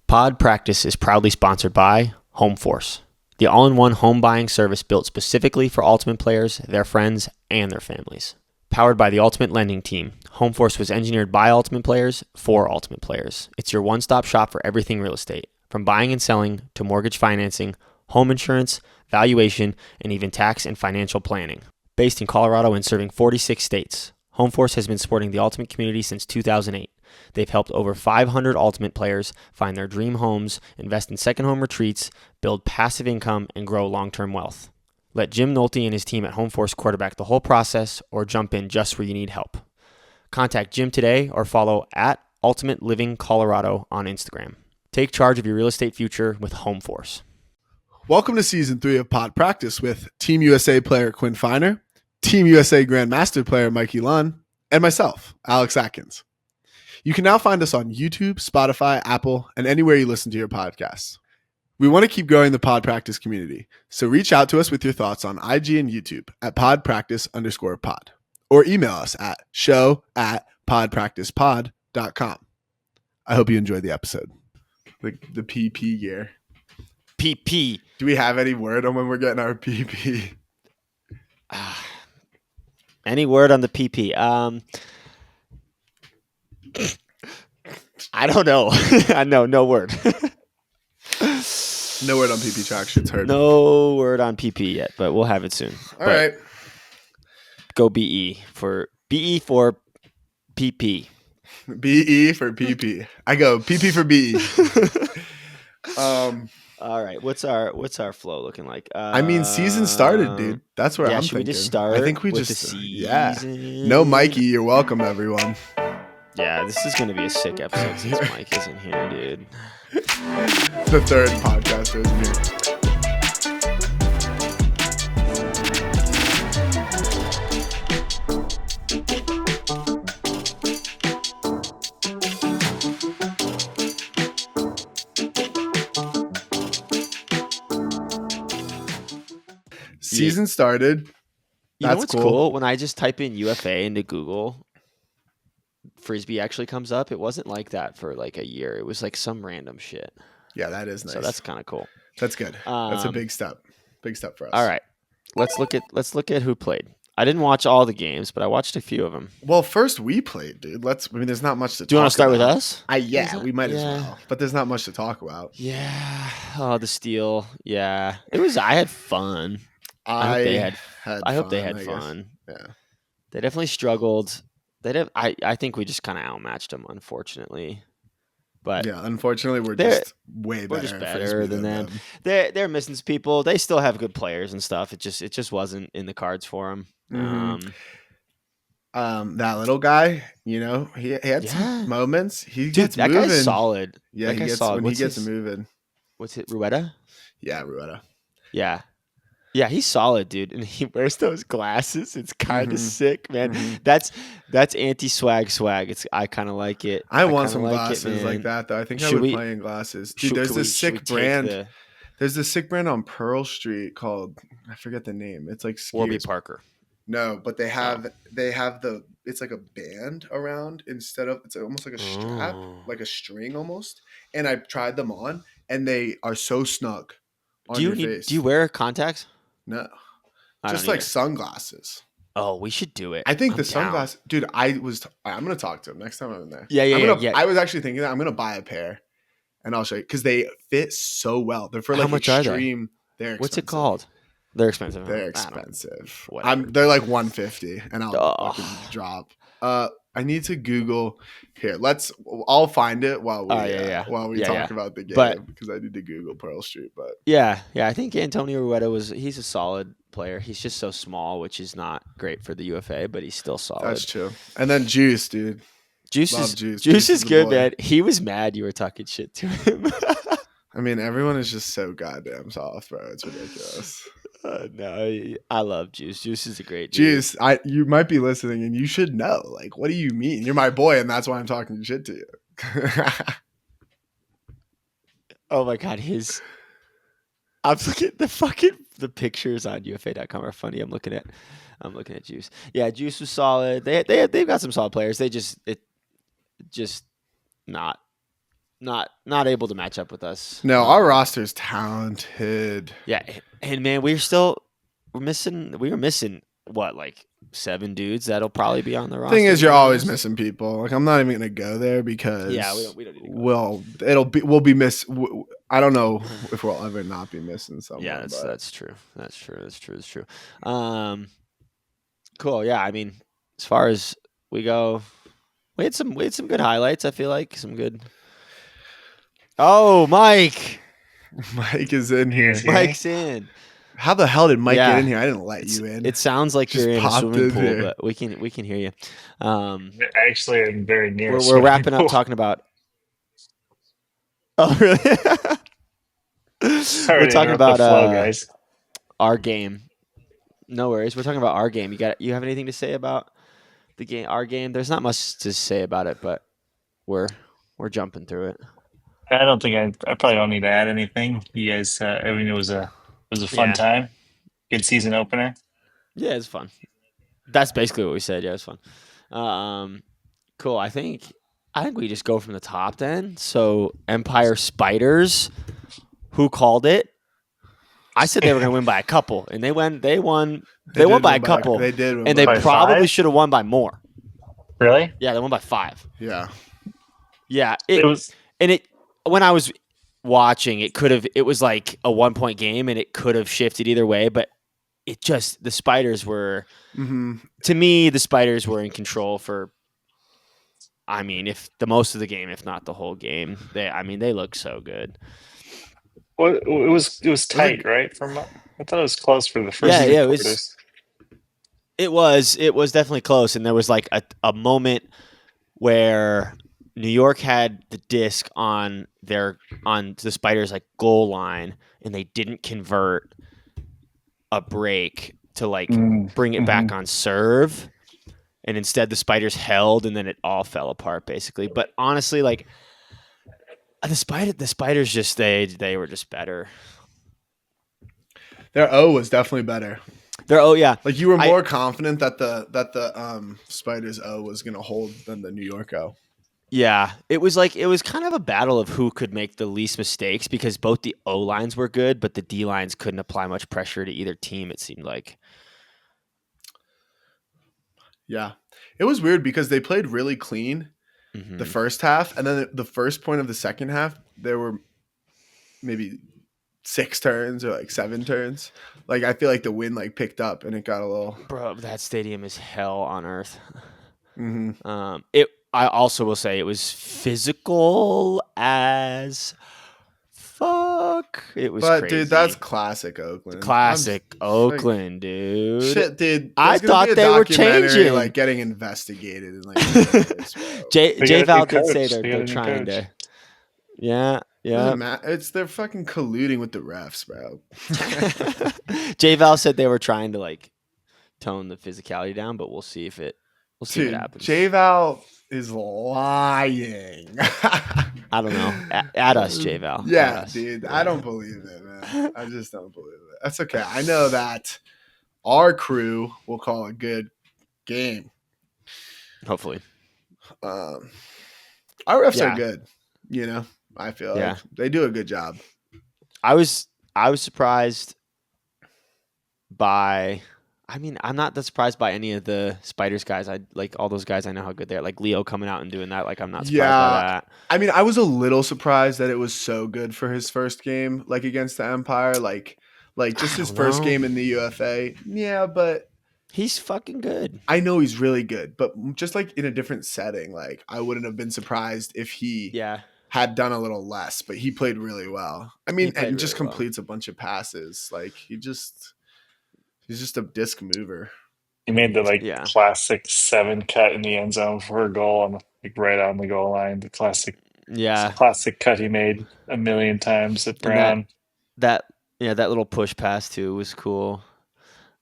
Pod Practice is proudly sponsored by Homeforce, the all-in-one home buying service built specifically for Ultimate players, their friends, and their families. Powered by the Ultimate Lending Team, Homeforce was engineered by Ultimate players for Ultimate players. It's your one-stop shop for everything real estate, from buying and selling to mortgage financing, home insurance, valuation, and even tax and financial planning. Based in Colorado and serving 46 states, Homeforce has been supporting the Ultimate community since 2008. They've helped over 500 Ultimate players find their dream homes, invest in second home retreats, build passive income, and grow long-term wealth. Let Jim Nolte and his team at Homeforce quarterback the whole process or jump in just where you need help. Contact Jim today or follow at Ultimate Living Colorado on Instagram. Take charge of your real estate future with Homeforce. Welcome to Season 3 of Pod Practice with Team USA player Quinn Finer, Team USA Grandmaster player Mikey Lunn, and myself, Alex Atkins. You can now find us on YouTube, Spotify, Apple, and anywhere you listen to your podcasts. We want to keep growing the Pod Practice community, so reach out to us with your thoughts on IG and YouTube at podpractice_pod, or email us at show@podpracticepod.com. I hope you enjoyed the episode. The PP gear. PP. Do we have any word on when we're getting our PP? Any word on the PP? I don't know. I know, no word. No word on PP traction. It's heard. No word on PP yet, but we'll have it soon. All right. Go BE for PP. BE for PP. I go PP for BE. All right. What's our flow looking like? I mean, season started, dude. That's where I'm should thinking. we just start? I think we with just the season? yeah. No, Mikey, you're welcome, everyone. Yeah, this is gonna be a sick episode since Mike isn't here, dude. The third podcaster isn't here. Season started. You know what's cool? When I just type in UFA into Google, Frisbee actually comes up. It wasn't like that for like a year. It was like some random shit. Yeah, that is nice. So that's kind of cool. That's good. That's a big step. Big step for us. All right. Let's look at who played. I didn't watch all the games, but I watched a few of them. Well, first we played, dude. There's not much to talk about. Do you want to start with us? We might as well. But there's not much to talk about. Yeah. Oh, the steal. Yeah. I had fun. I hope they had fun. Yeah. They definitely struggled. I think we just kind of outmatched them, unfortunately. But yeah, unfortunately, we're just way better. We're just better than them. They're missing some people. They still have good players and stuff. It just wasn't in the cards for them. Mm-hmm. That little guy, he had some moments. He gets moving. That guy's solid. Yeah, he gets moving. What's it, Rueda? Yeah, Rueda. Yeah. Yeah, he's solid, dude, and he wears those glasses. It's kind of sick, man. Mm-hmm. That's anti-swag. I kind of like it. I want some glasses like that, though. I think I would play in glasses. Dude, there's this sick brand. There's this sick brand on Pearl Street called, I forget the name. It's like Warby Parker. No, but they have it's like a band around instead of, it's almost like a strap, like a string almost. And I tried them on, and they are so snug on your face. Do you wear contacts? No, just like sunglasses. Oh, we should do it. I think sunglasses, dude. I'm gonna talk to him next time I'm in there. Yeah. I was actually thinking that I'm gonna buy a pair, and I'll show you because they fit so well. They're for like how much extreme. They're expensive. What's it called? They're expensive. They're expensive. They're like $150, and I'll fucking drop. I need to Google here. I'll find it while we talk about the game because I need to Google Pearl Street. But yeah, I think Antonio Rueda he's a solid player. He's just so small, which is not great for the UFA, but he's still solid. That's true. And then Juice, dude. Juice is good, man. He was mad you were talking shit to him. I mean, everyone is just so goddamn soft, bro. It's ridiculous. No, I love Juice. Juice is a great dude. Juice, you might be listening, and you should know. Like, what do you mean? You're my boy, and that's why I'm talking shit to you. Oh my god, I'm looking at the pictures on UFA.com are funny. I'm looking at Juice. Yeah, Juice was solid. They've got some solid players. They just not not able to match up with us. No, our roster's talented. Yeah, and man, we were missing what, like 7 dudes that'll probably be on the roster. Thing is, you're to be always honest. missing people. Like, I'm not even gonna go there because Yeah, we don't need to go we'll be I don't know if we'll ever not be missing someone. Yeah, but that's true. That's true. Cool. Yeah, I mean, as far as we go, we had some good highlights. I feel like some good. Oh, Mike! Mike is in here. Yeah. Mike's in. How the hell did Mike Yeah. get in here? I didn't let you in. It sounds like Just you're in a popped swimming in pool, here. but we can hear you. Actually, I'm very near. We're wrapping up talking about. Oh, really? Sorry We're to talking interrupt about the flow, guys. our game. No worries. We're talking about our game. You have anything to say about the game? Our game. There's not much to say about it, but we're jumping through it. I don't think I probably don't need to add anything. You guys, I mean, it was a fun Yeah. time. Good season opener. Yeah, it's fun. That's basically what we said. Yeah, it's fun. Cool. I think we just go from the top then. So Empire Spiders, who called it? I said they were going to win by a couple, and they won. They won by a couple. They did, win and they by by probably 5? should have won by more. Really? Yeah, they won by 5. Yeah. Yeah, It was. when I was watching, it was like a 1-point game, and it could have shifted either way, but the Spiders were, to me, the Spiders were in control for, I mean, if the most of the game, if not the whole game. They look so good. Well, it was tight, right? I thought it was close for the first Yeah, 3 yeah, quarters. it was definitely close, and there was like a moment where New York had the disc on the Spiders' like goal line, and they didn't convert a break to like bring it back on serve, and instead the Spiders held, and then it all fell apart basically. But honestly, like the Spiders just they were just better. Their O was definitely better. Yeah. Like, you were more confident that the Spiders O was gonna hold than the New York O. Yeah, it was kind of a battle of who could make the least mistakes, because both the O lines were good, but the D lines couldn't apply much pressure to either team, it seemed like. Yeah. It was weird because they played really clean the first half, and then the first point of the second half, there were maybe 6 turns or like 7 turns. Like, I feel like the wind like picked up and it got a little. Bro, that stadium is hell on earth. I also will say it was physical as fuck. It was crazy. Dude, that's classic Oakland. Oakland, dude. Shit, dude. I thought they were changing. Like, getting investigated and like. J-Val did say they're trying to. Yeah. They're fucking colluding with the refs, bro. J-Val said they were trying to like tone the physicality down, but we'll see what happens. J-Val is lying. I don't know. At us, J-Val. Yeah, dude. Yeah. I don't believe it, man. I just don't believe it. That's okay. I know that our crew will call a good game. Hopefully. Our refs are good, I feel like they do a good job. I was surprised by. I mean, I'm not that surprised by any of the Spiders guys. I like all those guys. I know how good they are. Like Leo coming out and doing that. Like, I'm not surprised by that. I mean, I was a little surprised that it was so good for his first game, like against the Empire. Like just his first game in the UFA. Yeah, but he's fucking good. I know he's really good, but just like in a different setting, like I wouldn't have been surprised if he had done a little less. But he played really well. I mean, and just completes a bunch of passes. Like he's just a disc mover. He made the classic 7 cut in the end zone for a goal, and like right on the goal line. The classic cut he made a million times at Brown. That little push pass too was cool.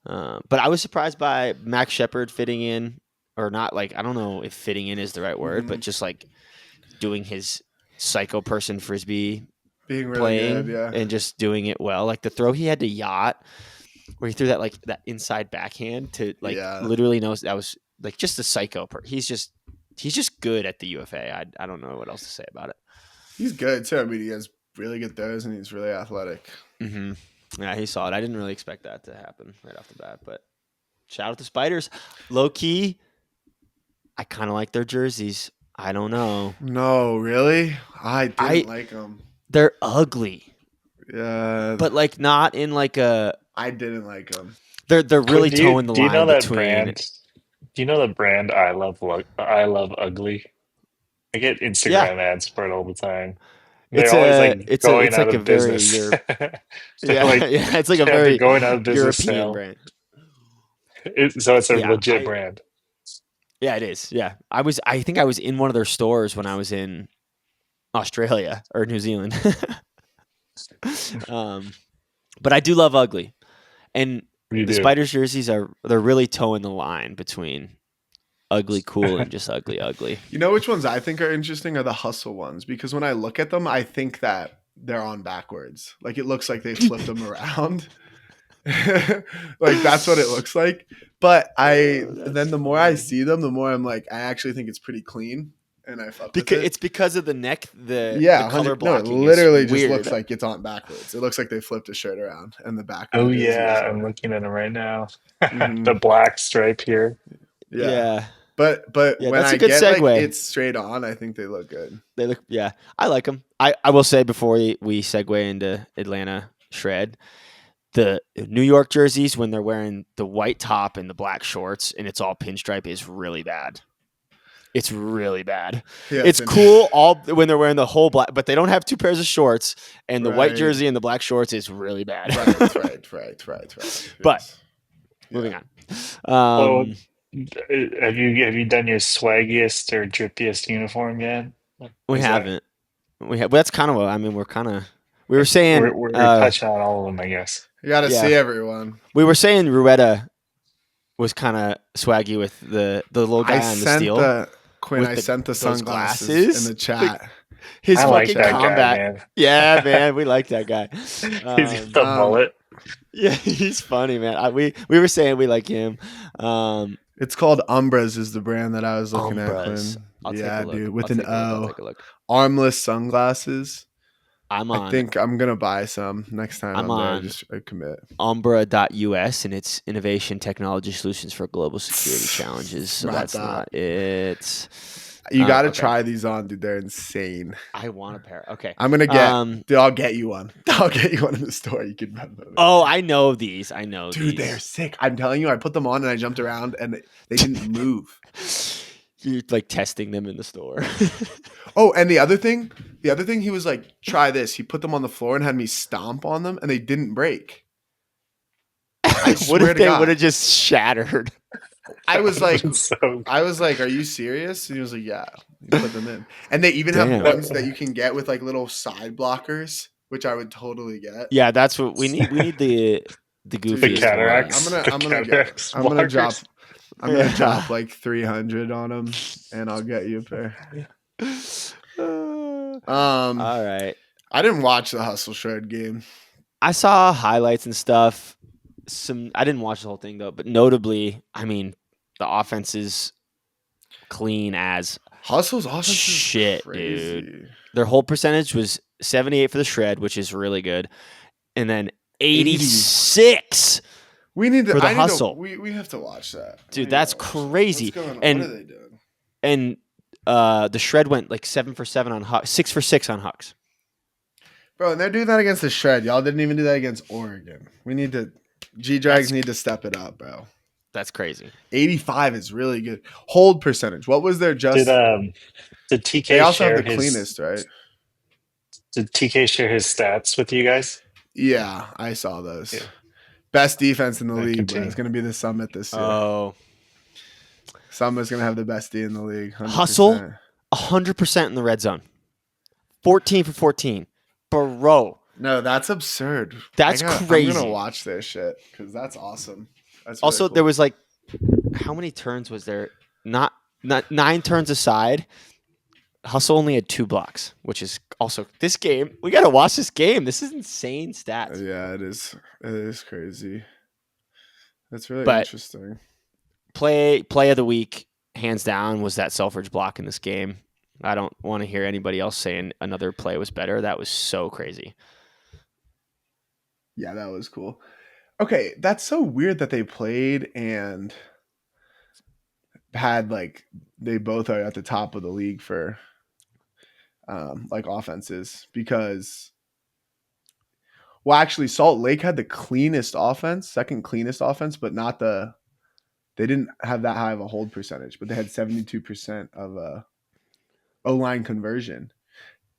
But I was surprised by Max Shepard fitting in, or not. Like, I don't know if fitting in is the right word, but just like doing his psycho person frisbee, being really playing good, and just doing it well. Like the throw he had to Yacht, where he threw that inside backhand to literally knows that was like just a psycho. He's just good at the UFA. I don't know what else to say about it. He's good too. I mean, he has really good throws and he's really athletic. Mm-hmm. Yeah, he saw it. I didn't really expect that to happen right off the bat, but shout out to Spiders. Low key, I kind of like their jerseys. I don't know. No, really? I didn't like them. They're ugly. Yeah. But like not in like a. I didn't like them. They're really towing the line do you know that between. brand? Do you know the brand I love ugly? I get Instagram ads for it all the time. They're always like going out like a of very business. They're yeah, like, yeah, it's like a yeah, they're very going out of business European now. brand. So it's a legit brand. Yeah, it is. Yeah. I think I was in one of their stores when I was in Australia or New Zealand. But I do love ugly. And the Spiders jerseys they're really towing the line between ugly cool and just ugly. You know which ones I think are interesting are the hustle ones, because when I look at them, I think that they're on backwards. Like it looks like they flipped them around. Like that's what it looks like. But then the more I see them, the more I'm like, I actually think it's pretty clean. And I fuck with it. It's because of the neck, the color blocking. No, it literally just weird. looks like it's on backwards. It looks like they flipped a shirt around and the back. Oh yeah, I'm looking at them right now. The black stripe here. Yeah. But when I get segue. Like it's straight on, I think they look good. They look, I like them. I will say before we segue into Atlanta Shred, the New York jerseys when they're wearing the white top and the black shorts and it's all pinstripe is really bad. It's really bad. Yeah, it's cool when they're wearing the whole black, but they don't have two pairs of shorts, and the white jersey and the black shorts is really bad. Right. But moving on. Have you done your swaggiest or drippiest uniform yet? We haven't. That's kind of what we were saying. We're touching on all of them, I guess. You got to see everyone. We were saying Ruetta was kind of swaggy with the little guy on the steel. I sent the sunglasses in the chat. His fucking combat. Guy, man. Yeah, man, we like that guy. He's the mullet. Yeah, he's funny, man. We were saying we like him. It's called Umbras is the brand that I was looking at, Quinn. Yeah, dude, with an O. Armless sunglasses. I think I'm gonna buy some next time I'm there. Just commit. Umbra.us and its innovation technology solutions for global security challenges. So that's not it. You got to try these on, dude. They're insane. I want a pair. Okay, I'm gonna get. Dude, I'll get you one. I'll get you one in the store. You can run them. Oh, I know these. Dude, they're sick. I'm telling you, I put them on and I jumped around and they didn't move. You're like testing them in the store. Oh, and the other thing, he was like, try this. He put them on the floor and had me stomp on them and they didn't break. What if they would have just shattered? I was like, are you serious? And he was like, yeah. You put them in. And they even have ones that you can get with like little side blockers, which I would totally get. Yeah, that's what we need. We need the goofy cataracts. I'm gonna drop like 300 on them, and I'll get you a pair. All right. I didn't watch the Hustle Shred game. I saw highlights and stuff. I didn't watch the whole thing though, but notably, I mean, the offense is clean as Hustle's offense shit, is crazy. Dude. Their hold percentage was 78 for the shred, which is really good, and then 86. We need for the hustle. We have to watch that, dude. That's crazy. What's going on? What are they doing? And the shred went like 7 for 7 on Hucks, 6 for 6 on Hucks. Bro, and they're doing that against the shred. Y'all didn't even do that against Oregon. We need to. G-Drags need to step it up, bro. That's crazy. 85 is really good. Hold percentage. What was their just? Did TK? They also have the cleanest, right? Did TK share his stats with you guys? Yeah, I saw those. Yeah. Best defense in the league. It's going to be the Summit this year. Oh. Summit's going to have the best D in the league. 100%. Hustle, 100% in the red zone. 14 for 14. Bro. No, that's absurd. That's crazy. I'm going to watch their shit because that's awesome. That's also, really cool. There was like, how many turns was there? Not 9 turns aside. Hustle only had 2 blocks, which is also this game. We got to watch this game. This is insane stats. Yeah, it is. It is crazy. That's really interesting. Play of the week, hands down, was that Selfridge block in this game. I don't want to hear anybody else saying another play was better. That was so crazy. Yeah, that was cool. Okay, that's so weird that they played and had like they both are at the top of the league for like offenses because actually Salt Lake had the cleanest offense, second cleanest offense, but not they didn't have that high of a hold percentage, but they had 72% of O-line conversion.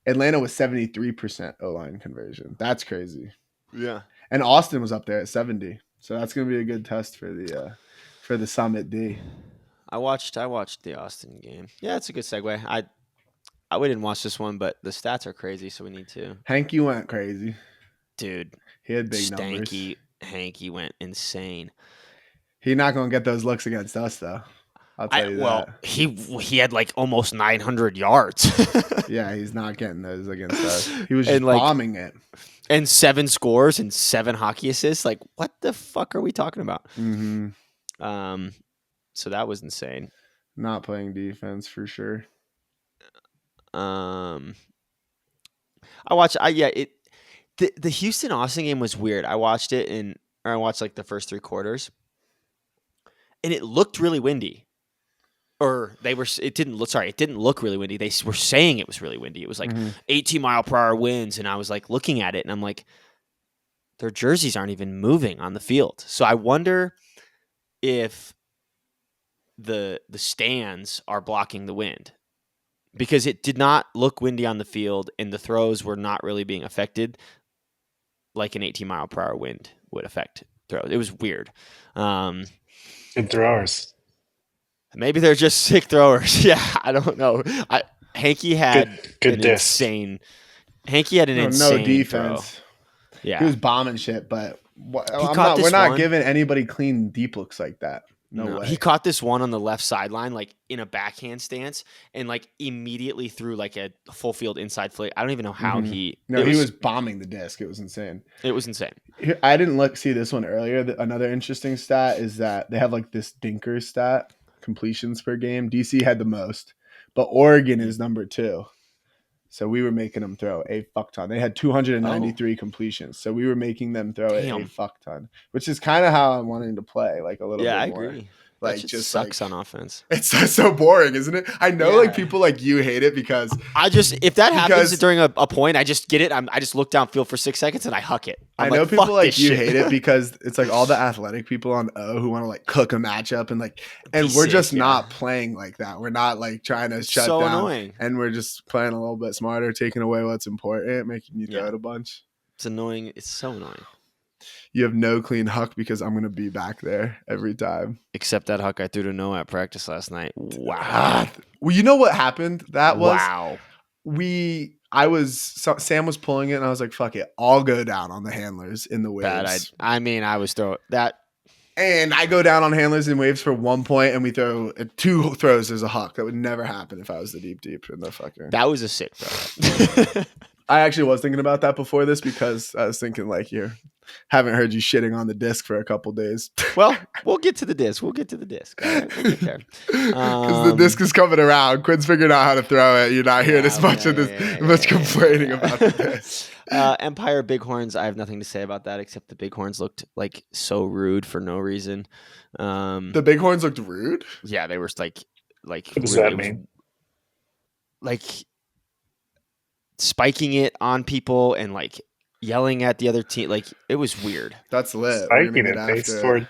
Atlanta was 73% O-line conversion. That's crazy. Yeah. And Austin was up there at 70. So that's going to be a good test for the Summit D. I watched the Austin game. Yeah, it's a good segue. We didn't watch this one, but the stats are crazy, so we need to. Hanky went crazy. Dude, he had big numbers. Hanky went insane. He's not going to get those looks against us, though. I'll tell you that. Well, he had like almost 900 yards. Yeah, he's not getting those against us. He was just bombing it. And 7 scores and 7 hockey assists. Like, what the fuck are we talking about? Mm-hmm. So that was insane. Not playing defense for sure. I watched. The Houston Austin game was weird. I watched it I watched like the first 3 quarters, and it looked really windy. Or it didn't look really windy. They were saying it was really windy. It was like 18-mile-per-hour winds, and I was like looking at it, and I'm like, their jerseys aren't even moving on the field. So I wonder if the stands are blocking the wind, because it did not look windy on the field, and the throws were not really being affected like an 18-mile-per-hour wind would affect throws. It was weird. Good throwers. Maybe they're just sick throwers. Yeah, I don't know. Hanky had good insane. Hanky had an insane no defense. Throw. Yeah, he was bombing shit, but we're not giving anybody clean deep looks like that. No way. He caught this one on the left sideline, like in a backhand stance, and like immediately threw like a full field inside flick. I don't even know how he. No, he was bombing the disc. It was insane. It was insane. I didn't see this one earlier. Another interesting stat is that they have like this Dinker stat. Completions per game. DC had the most, but Oregon is number 2. So we were making them throw a fuck ton. They had 293 completions. So we were making them throw a fuck ton, which is kind of how I'm wanting to play, like a little bit more. Yeah, I agree. Like just sucks on offense. It's so boring, isn't it? I know like people like you hate it because if that happens during a point, I just get it. I just look downfield for 6 seconds and I huck it. I know people like you hate it because it's like all the athletic people on O who want to like cook a matchup and we're just not playing like that. We're not like trying to shut down. Annoying. And we're just playing a little bit smarter, taking away what's important, making you throw it a bunch. It's annoying. It's so annoying. You have no clean huck because I'm going to be back there every time. Except that huck I threw to Noah at practice last night. Wow. Well, you know what happened? That was wow. Sam was pulling it and I was like, fuck it. I'll go down on the handlers in the waves. I was throwing that. And I go down on handlers and waves for 1 point and we throw 2 throws as a huck. That would never happen if I was the deep in the fucker. That was a sick throw. I actually was thinking about that before this because I was thinking like haven't heard you shitting on the disc for a couple days. Well, we'll get to the disc. All right, we'll get there. Because the disc is coming around. Quinn's figured out how to throw it. You're not hearing as much complaining about the disc. Empire Bighorns, I have nothing to say about that except the Bighorns looked like so rude for no reason. The Bighorns looked rude? Yeah, they were like what does that mean? Like spiking it on people and like yelling at the other team. Like it was weird. That's lit. Spiking it. They scored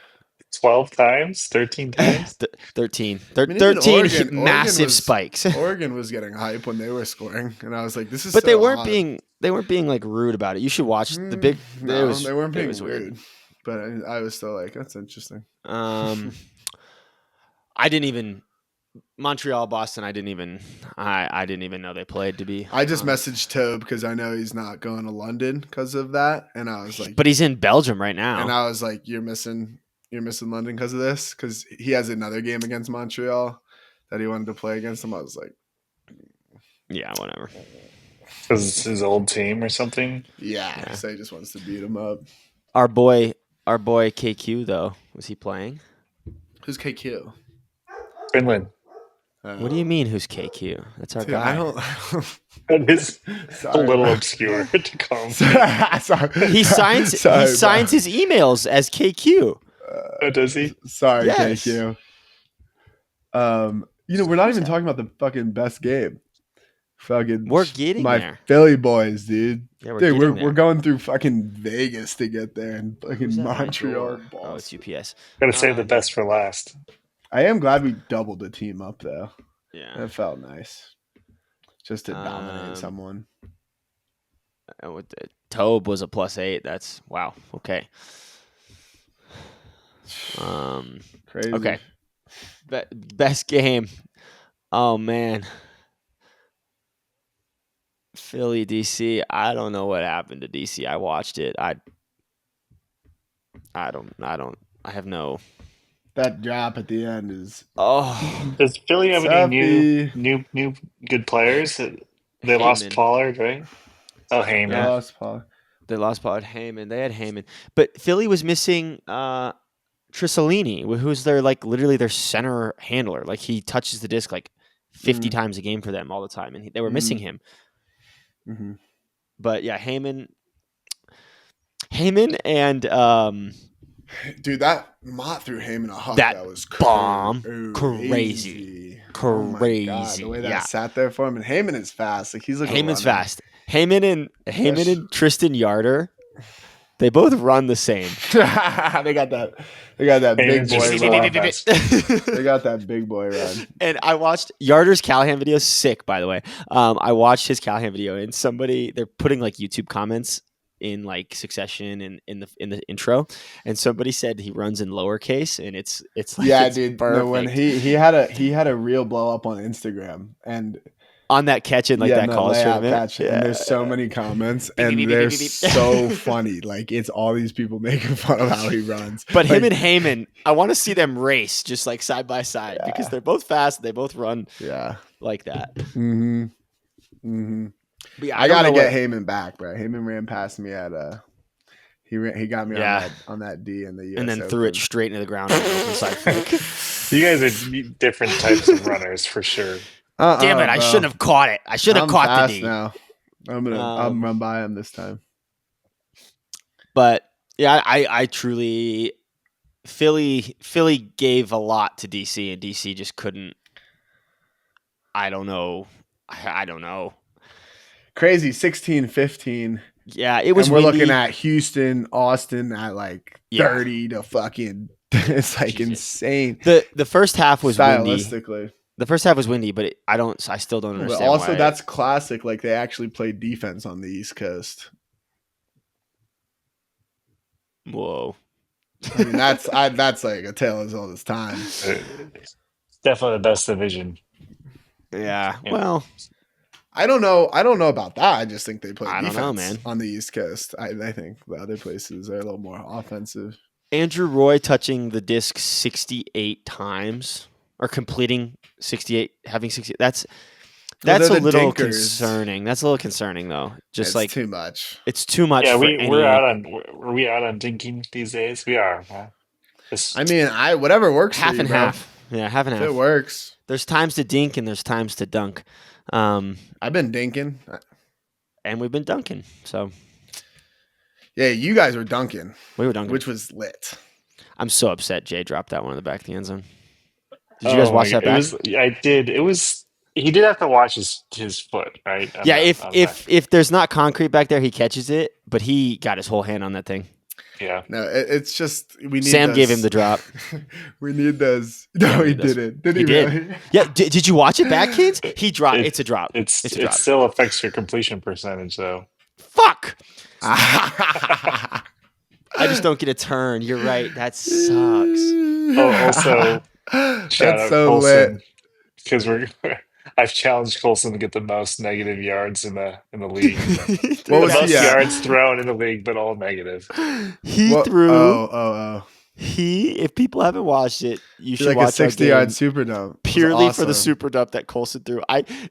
12 times, 13 times. 13 Oregon, massive spikes. Oregon was getting hype when they were scoring, and I was like, "This is." But they weren't being like rude about it. You should watch the big. They weren't being weird. But I was still like, "That's interesting." I didn't even. Montreal, Boston. I didn't even know they played. To be, I just messaged Tobe because I know he's not going to London because of that, and I was like, but he's in Belgium right now, and I was like, you're missing London because of this, because he has another game against Montreal that he wanted to play against them. I was like, yeah, whatever. Because it's his old team or something. Yeah, so he just wants to beat him up. Our boy KQ though, was he playing? Who's KQ? Finland. What do you mean? Who's KQ? That's our guy. I don't. It is a little obscure to call him. He signs his emails as KQ. Does he? Sorry, Yes. KQ. We're not even talking about the fucking best game. We're getting there. Philly boys, dude. Yeah, we're going through fucking Vegas to get there and fucking Montreal. Oh, it's UPS. Gotta save the best for last. I am glad we doubled the team up though. Yeah, it felt nice. Just to dominate someone. With Tobe was a +8. That's wow. Okay. Crazy. Okay. Best game. Oh man. Philly DC. I don't know what happened to DC. I watched it. I have no. That drop at the end is. Oh. Does Philly have any new good players? They lost Pollard, right? Oh, Heyman. They lost Pollard. They lost Pollard. Heyman. They had Heyman, but Philly was missing Trissolini, who's literally their center handler. Like he touches the disc like 50 times a game for them all the time, and they were missing him. Mm-hmm. But yeah, Heyman, and dude, that Mott threw Heyman a hug. That was bomb, crazy. Oh my God, the way that sat there for him, and Heyman is fast. Like he's like Heyman's fast. Heyman and Tristan Yarder, they both run the same. They got that big boy run. They got that big boy run. And I watched Yarder's Callahan video. Sick, by the way. I watched his Callahan video, and they're putting like YouTube comments in like succession and in the intro, and somebody said he runs in lowercase, and it's like dude. Perfect. No, when he had a real blow up on Instagram and. On that catch in that college tournament. Catch. And there's so many comments and they're so funny. Like it's all these people making fun of how he runs. But him and Heyman, I want to see them race just like side by side because they're both fast. They both run like that. Mm-hmm. Mm-hmm. But I got to get Heyman back, bro. Heyman ran past me at he got me on that D in the US and then Open. Threw it straight into the ground on the open side flick. You guys are different types of runners for sure. Damn it! I shouldn't have caught it. I should have caught the knee. Now. I'm gonna run by him this time. But yeah, I truly Philly gave a lot to DC, and DC just couldn't. I don't know. Crazy 16-15. Yeah, it was. And we're looking at Houston, Austin at like 30 to fucking. It's like insane. The first half was stylistically. Windy. The first half was windy, but I still don't understand. But also, why. That's classic. Like they actually played defense on the East Coast. Whoa! I mean, that's like a tale as old as time. It's definitely the best division. Yeah. Well, I don't know about that. I just think they play defense man. On the East Coast. I think the other places are a little more offensive. Andrew Roy touching the disc 68 times or completing 68, having 60. That's a little concerning. That's a little concerning though. Just it's too much. It's too much. Yeah, we're out on Dinkin these days. We are. I mean, whatever works. Half for you, and bro. half. Yeah, half and half. It works. There's times to dink and there's times to dunk. I've been dinking, and we've been dunking. So yeah, you guys were dunking. We were dunking, which was lit. I'm so upset. Jay dropped that one in the back of the end zone. Did you guys watch that back? I did. It was. He did have to watch his foot, right? If there's not concrete back there, he catches it, but he got his whole hand on that thing. Yeah. No, it's just we need. Sam gave him the drop. We need those. No, he didn't. Did he really? Did. Yeah. Did you watch it back, kids? He dropped. It's a drop. It still affects your completion percentage, though. Fuck. I just don't get a turn. You're right. That sucks. Oh, also, shout out so Colson, because I've challenged Colson to get the most negative yards in the league. What was most yards thrown in the league, but all negative. He threw. Oh. If people haven't watched it, you should like watch a 60-yard super dump. Purely for the super dump that Colson threw.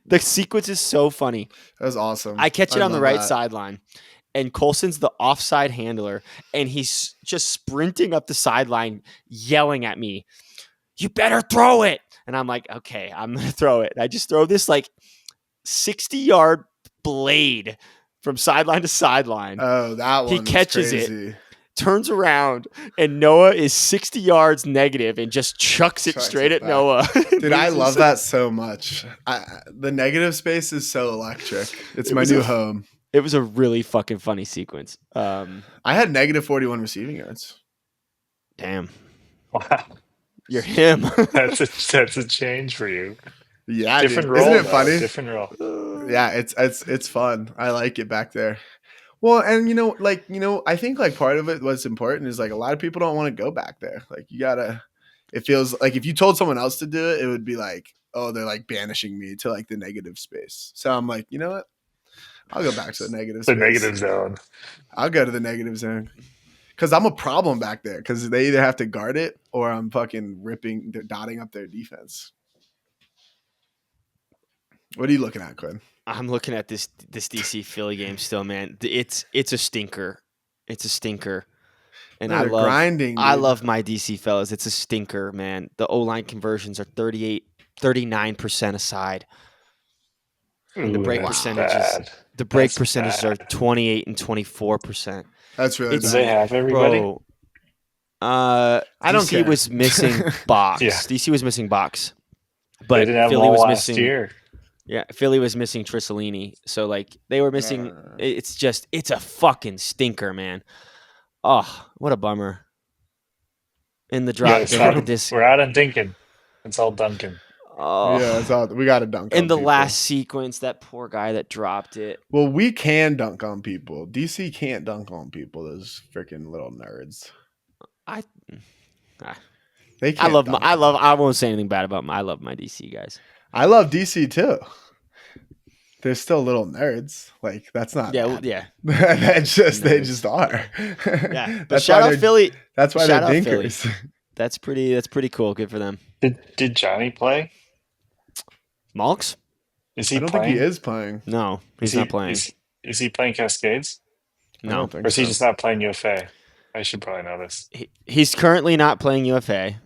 The sequence is so funny. That was awesome. I catch it on the right sideline, and Colson's the offside handler, and he's just sprinting up the sideline, yelling at me. you better throw it. And I'm like, okay, I'm going to throw it. And I just throw this like 60-yard blade from sideline to sideline. Oh, that one. He catches it, turns around, and Noah is 60 yards negative and just chucks it straight at Noah. Dude, I love that so much. The negative space is so electric. It's my new home. It was a really fucking funny sequence. I had negative 41 receiving yards. Damn. Wow. You're him. That's a change for you. Yeah, different dude. role. Isn't it funny? Different role. Yeah, it's fun. I like it back there. Well, and I think like part of it what's important is like a lot of people don't want to go back there. Like it feels like if you told someone else to do it, it would be like, oh, they're like banishing me to like the negative space. So I'm like, you know what? I'll go back to the negative space. The negative zone. I'll go to the negative zone. Because I'm a problem back there. Because they either have to guard it or I'm fucking dotting up their defense. What are you looking at, Quinn? I'm looking at this DC Philly game still, man. It's a stinker. It's a stinker. And I love grinding. I love my DC fellas. It's a stinker, man. The O-line conversions are 39% aside. And the break percentages are 28 and 24%. That's really bad. Do they have everybody? Bro, I don't care. DC was missing box. Yeah. DC was missing box. But they didn't have Philly was missing. Year. Yeah, Philly was missing Trissolini. So like they were missing it's a fucking stinker, man. Oh, what a bummer. In the drop. We're out on Dinkin. It's all Dunkin. Oh, yeah, we got to dunk in the people. Last sequence, that poor guy that dropped it. Well, we can dunk on people. DC can't dunk on people. Those freaking little nerds. They can't. I won't say anything bad about them. I love my DC guys. I love DC too. They're still little nerds. Like that's not. Yeah, yeah. That's just they just are. Yeah, but shout out Philly. That's why they're dinkers. That's pretty cool. Good for them. Did Johnny play? Malks? Is he? I don't think he is playing. No, he's not playing. Is he playing Cascades? No, or is he just not playing UFA? I should probably know this. He's currently not playing UFA.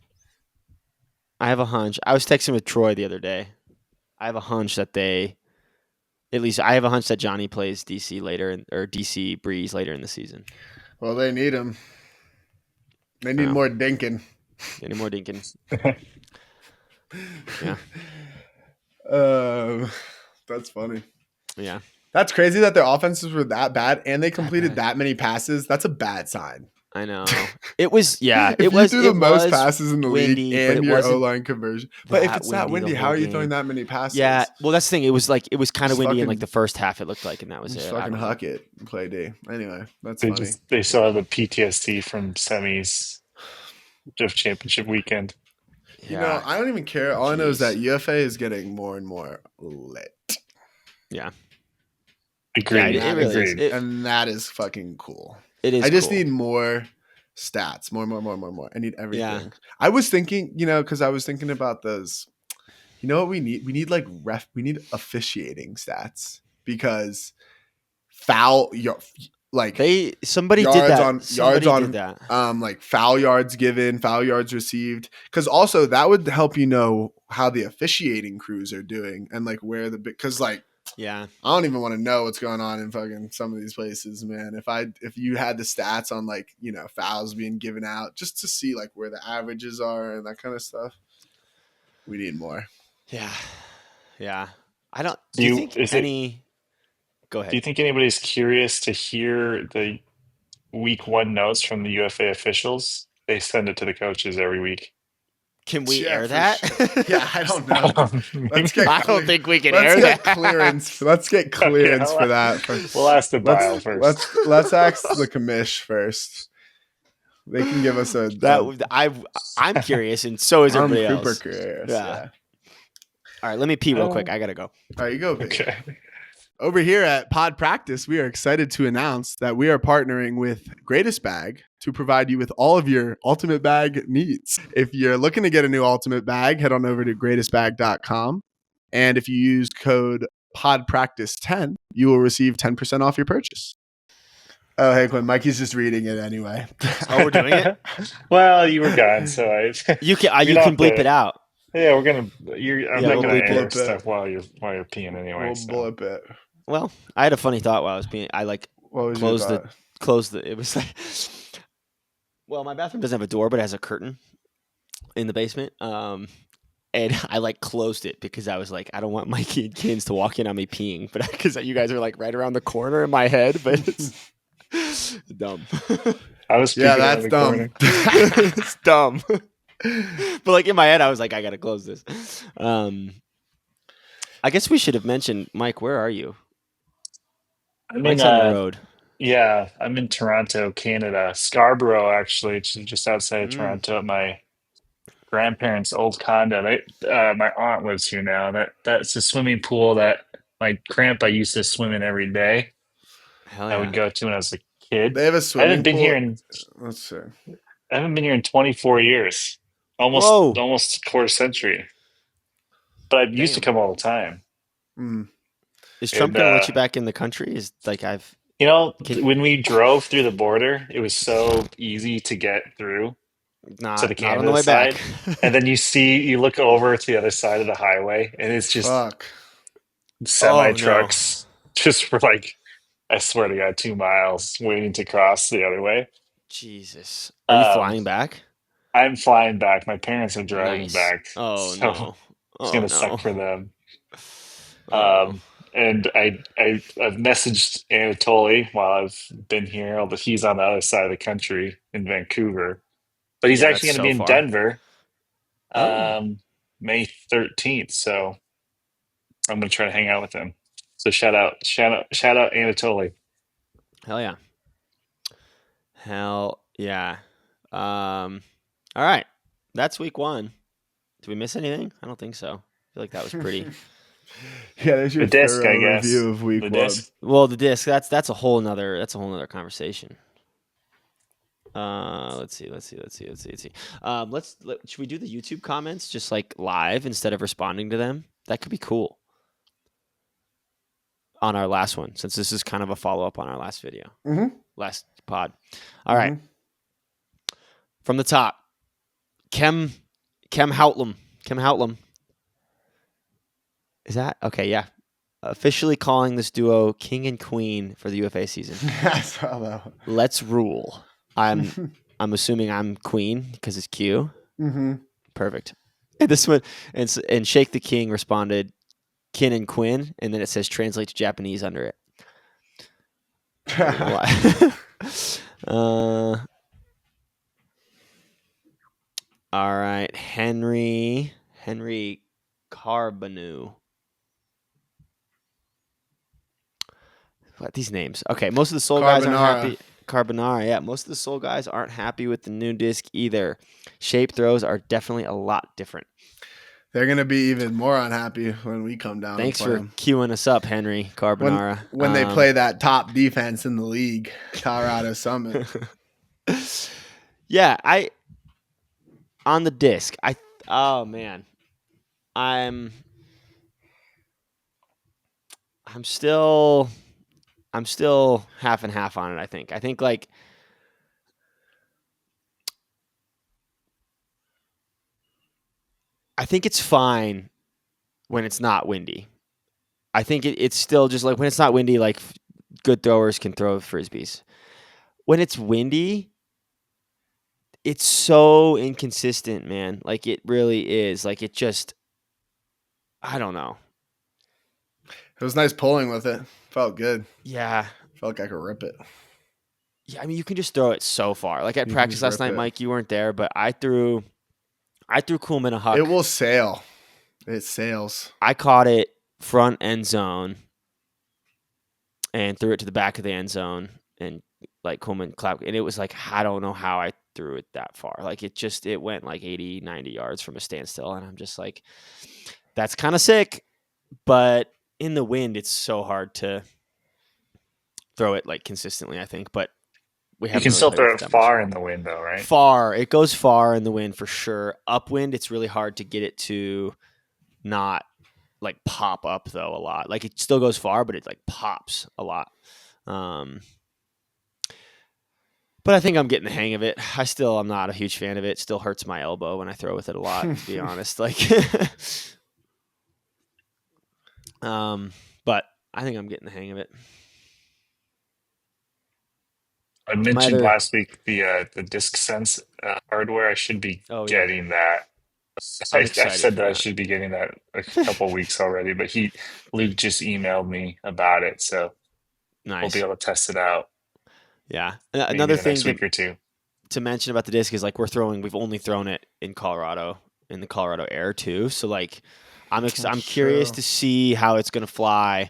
I have a hunch. I was texting with Troy the other day. I have a hunch that Johnny plays DC later or DC Breeze later in the season. Well, they need him. They need more Dinkin. They need more Dinkin. Yeah. That's funny. Yeah. That's crazy that their offenses were that bad and they completed that many passes. That's a bad sign. I know. It was, yeah. If you do the most passes in the league and your O-line conversion. But if it's that windy, how are you throwing that many passes? Yeah. Well, that's the thing. It was kind of windy in like the first half, it looked like, and that was it. Fucking huck it and play D. Anyway, that's funny. They still have the PTSD from semis of championship weekend. Yeah. You know, I don't even care. All I know is that UFA is getting more and more lit. Yeah. Agreed. Yeah, it really is. And that is fucking cool. It is. I just need more stats. More. I need everything. Yeah. I was thinking, because I was thinking about those. You know what we need? We need we need officiating stats because somebody did that. Like foul yards given, foul yards received. Because also that would help how the officiating crews are doing and like where because like. Yeah, I don't even want to know what's going on in fucking some of these places, man. If you had the stats on like fouls being given out just to see like where the averages are and that kind of stuff, we need more. Yeah. I don't. Do you think any? Go ahead. Do you think anybody's curious to hear the week 1 notes from the UFA officials? They send it to the coaches every week. Can we air that? Sure. Yeah, I don't know. I don't think we can air that. Let's get clearance for that. We'll ask the bio first. Let's ask the commish first. They can give us I'm curious, and so is everybody else. I'm super curious. Yeah. All right, let me pee real quick. I gotta go. All right, you go. Okay. Over here at Pod Practice, we are excited to announce that we are partnering with Greatest Bag to provide you with all of your ultimate bag needs. If you're looking to get a new ultimate bag, head on over to greatestbag.com. And if you use code PODPRACTICE10, you will receive 10% off your purchase. Oh, hey, Quinn. Mikey's just reading it anyway. Oh, we're doing it? Well, you were gone, so you can bleep it out. Yeah, I'm not gonna air blip stuff while you're peeing anyway. We'll So. blip it. Well, I had a funny thought while I was peeing. I What was closed your thought? it was like, well, my bathroom doesn't have a door, but it has a curtain in the basement. And I closed it because I was like, I don't want my kids to walk in on me peeing, but because you guys are right around the corner in my head, but it's dumb. I was that's dumb. It's dumb. But in my head, I was like, I gotta close this. I guess we should have mentioned, Mike. Where are you? Mike's on the road. Yeah, I'm in Toronto, Canada. Scarborough, actually, just outside of Toronto, at my grandparents' old condo. My aunt lives here now. That's a swimming pool that my grandpa used to swim in every day. Hell yeah. I would go to when I was a kid. They have a swimming pool. Let's see. I haven't been here in 24 years. Almost a quarter century. But I used to come all the time. Is Trump going to let you back in the country? When we drove through the border, it was so easy to get through to the Canada side. And then you look over to the other side of the highway, and it's just semi trucks just for I swear to God, 2 miles waiting to cross the other way. Jesus. Are you flying back? I'm flying back. My parents are driving back. Oh, so no. It's going to suck for them. And I've messaged Anatoly while I've been here, although he's on the other side of the country in Vancouver. But he's actually going to be in Denver May 13th. So I'm going to try to hang out with him. So shout out Anatoly. Hell yeah. Hell yeah. All right. That's week 1. Did we miss anything? I don't think so. I feel like that was pretty. Yeah, there's your disc, I guess. Review of week 1. Disc. Well, the disc, that's a whole nother conversation. Let's see. Should we do the YouTube comments just live instead of responding to them? That could be cool. On our last one, since this is kind of a follow-up on our last video. Last pod. All right. From the top. Kem Houtlam. Is that okay? Yeah. Officially calling this duo king and queen for the UFA season. I saw that. Let's rule. I'm assuming I'm queen because it's Q. Perfect. And this one and Shake the King responded, kin and quin, and then it says translate to Japanese under it. All right, Henry Carbonu. What these names? Okay, most of the soul guys aren't happy. Carbonara, yeah. Most of the soul guys aren't happy with the new disc either. Shape throws are definitely a lot different. They're going to be even more unhappy when we come down. Thanks for queuing us up, Henry Carbonara. When they play that top defense in the league, Colorado Summit. Yeah, on the disc. Oh man, I'm still half and half on it. I think I think it's fine when it's not windy. I think it's still just when it's not windy, good throwers can throw frisbees. When it's windy, it's so inconsistent, man. It really is. It just, I don't know. It was nice pulling with it. Felt good. Yeah. Felt like I could rip it. Yeah, I mean, you can just throw it so far. At practice last night, Mike, you weren't there, but I threw Kuhlman a huck. It will sail. It sails. I caught it front end zone and threw it to the back of the end zone, and Kuhlman clapped, and it was I don't know how I threw it that far. It went 80, 90 yards from a standstill, and I'm just that's kind of sick, but in the wind, it's so hard to throw it consistently, I think, but you can still throw it far in the wind, though, right? Far. It goes far in the wind for sure. Upwind, it's really hard to get it to not pop up though a lot. It still goes far, but it pops a lot. But I think I'm getting the hang of it. I'm not a huge fan of it. It still hurts my elbow when I throw with it a lot, to be honest. Like, but I think I'm getting the hang of it. I mentioned last week the Disc Sense hardware. I should be getting that. I said that I should be getting that a couple weeks already, but Luke just emailed me about it, so we'll be able to test it out. Yeah, another thing next week or two to mention about the disc is like we've only thrown it in Colorado in the Colorado air too. So like, I'm curious to see how it's gonna fly.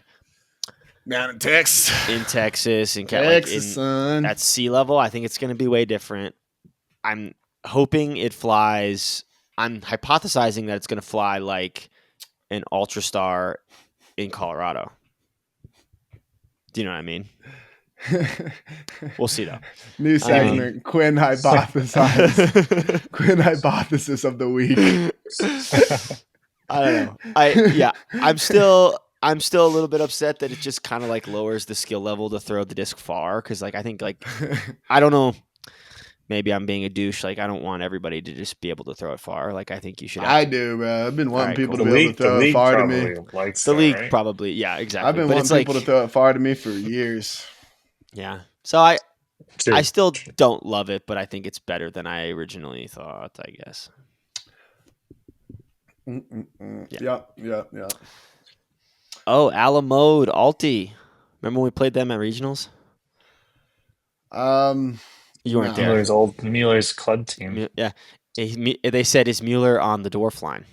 Down in Texas, and at sea level, I think it's going to be way different. I'm hoping it flies. I'm hypothesizing that it's going to fly like an Ultra Star in Colorado. Do you know what I mean? We'll see though. New segment, Quinn hypothesis. Quinn hypothesis of the week. I don't know. I'm still a little bit upset that it just kind of like lowers the skill level to throw the disc far. Cause like, I think like, I don't know, maybe I'm being a douche. Like I don't want everybody to just be able to throw it far. Like I think you should. I do, bro. I've been wanting people to be able to throw it far to me. The league probably, yeah, exactly. I've been wanting people to throw it far to me for years. Yeah. So I still don't love it, but I think it's better than I originally thought, I guess. Yeah. Oh, Alamode, Alti. Remember when we played them at regionals? You weren't there. Mueller's club team. Yeah. They said, is Mueller on the dwarf line?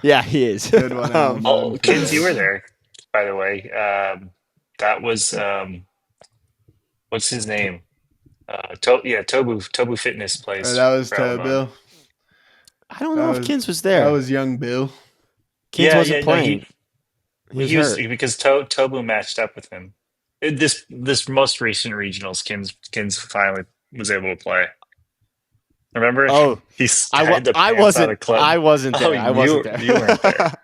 Yeah, he is. Good one. Kids, you were there, by the way. That was, what's his name? Tobu Fitness plays. That was Tobu. I don't know if Kins was there. That was young Bill. Kins wasn't playing. He was because Tobu matched up with him. This most recent regionals, Kins finally was able to play. Remember? Oh, I wasn't there. I wasn't there. You weren't there.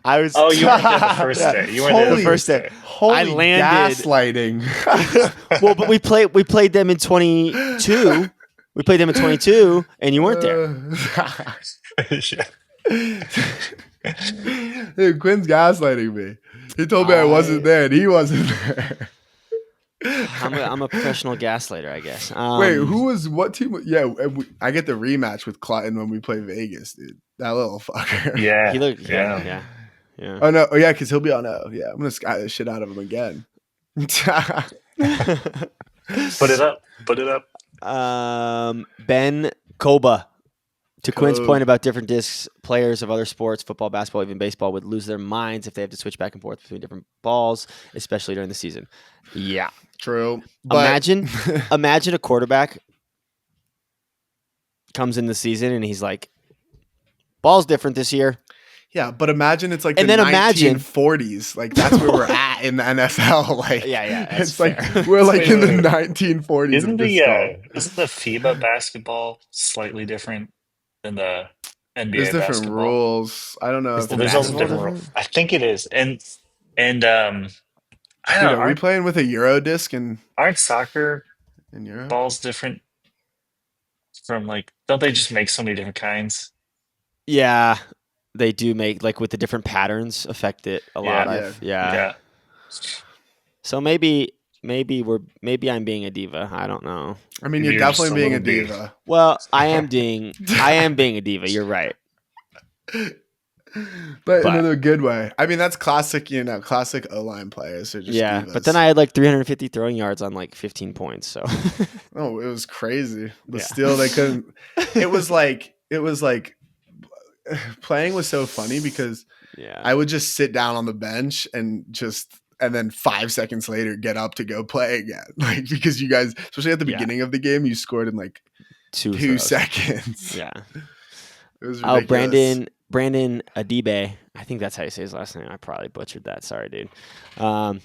I was. Oh, you weren't there the first day. You weren't there the first day. Holy I landed. Gaslighting. Well, but we played them in 22. We played them in 22, and you weren't there. Dude, Quinn's gaslighting me. He told me I wasn't there, and he wasn't there. I'm a professional gaslighter, I guess. Wait, what team? Yeah, I get the rematch with Clayton when we play Vegas, dude. That little fucker. Yeah. He looked, yeah. Oh, no. Oh, yeah, because he'll be on O. Yeah, I'm going to sky the shit out of him again. Put it up. Ben Koba. To Quinn's point about different discs, players of other sports, football, basketball, even baseball, would lose their minds if they have to switch back and forth between different balls, especially during the season. Yeah. True. Imagine a quarterback comes in the season and he's like, ball's different this year. Yeah, but imagine it's like the 1940s. Like that's where we're at in the NFL. Like, yeah. It's fair. Like we're like in the 1940s. Isn't the FIBA basketball slightly different than the NBA There's different basketball? Rules. I don't know. There's also different rules. I think it is. And I don't know. Are we playing with a Euro disc and aren't soccer in Europe balls different from like? Don't they just make so many different kinds? Yeah. They do make like with the different patterns affect it a lot. Yeah. So maybe I'm being a diva. I don't know. I mean, you're definitely being a diva. Well, I am being a diva. You're right. But in a good way. I mean, that's classic. Classic O-line players are just divas. But then I had like 350 throwing yards on like 15 points. So. Oh, it was crazy. But still, they couldn't. It was like. Playing was so funny because I would just sit down on the bench and then 5 seconds later get up to go play again. Like because you guys, especially at the beginning of the game, you scored in like 2 seconds. Yeah. It was ridiculous. Brandon Adibe. I think that's how you say his last name. I probably butchered that. Sorry, dude.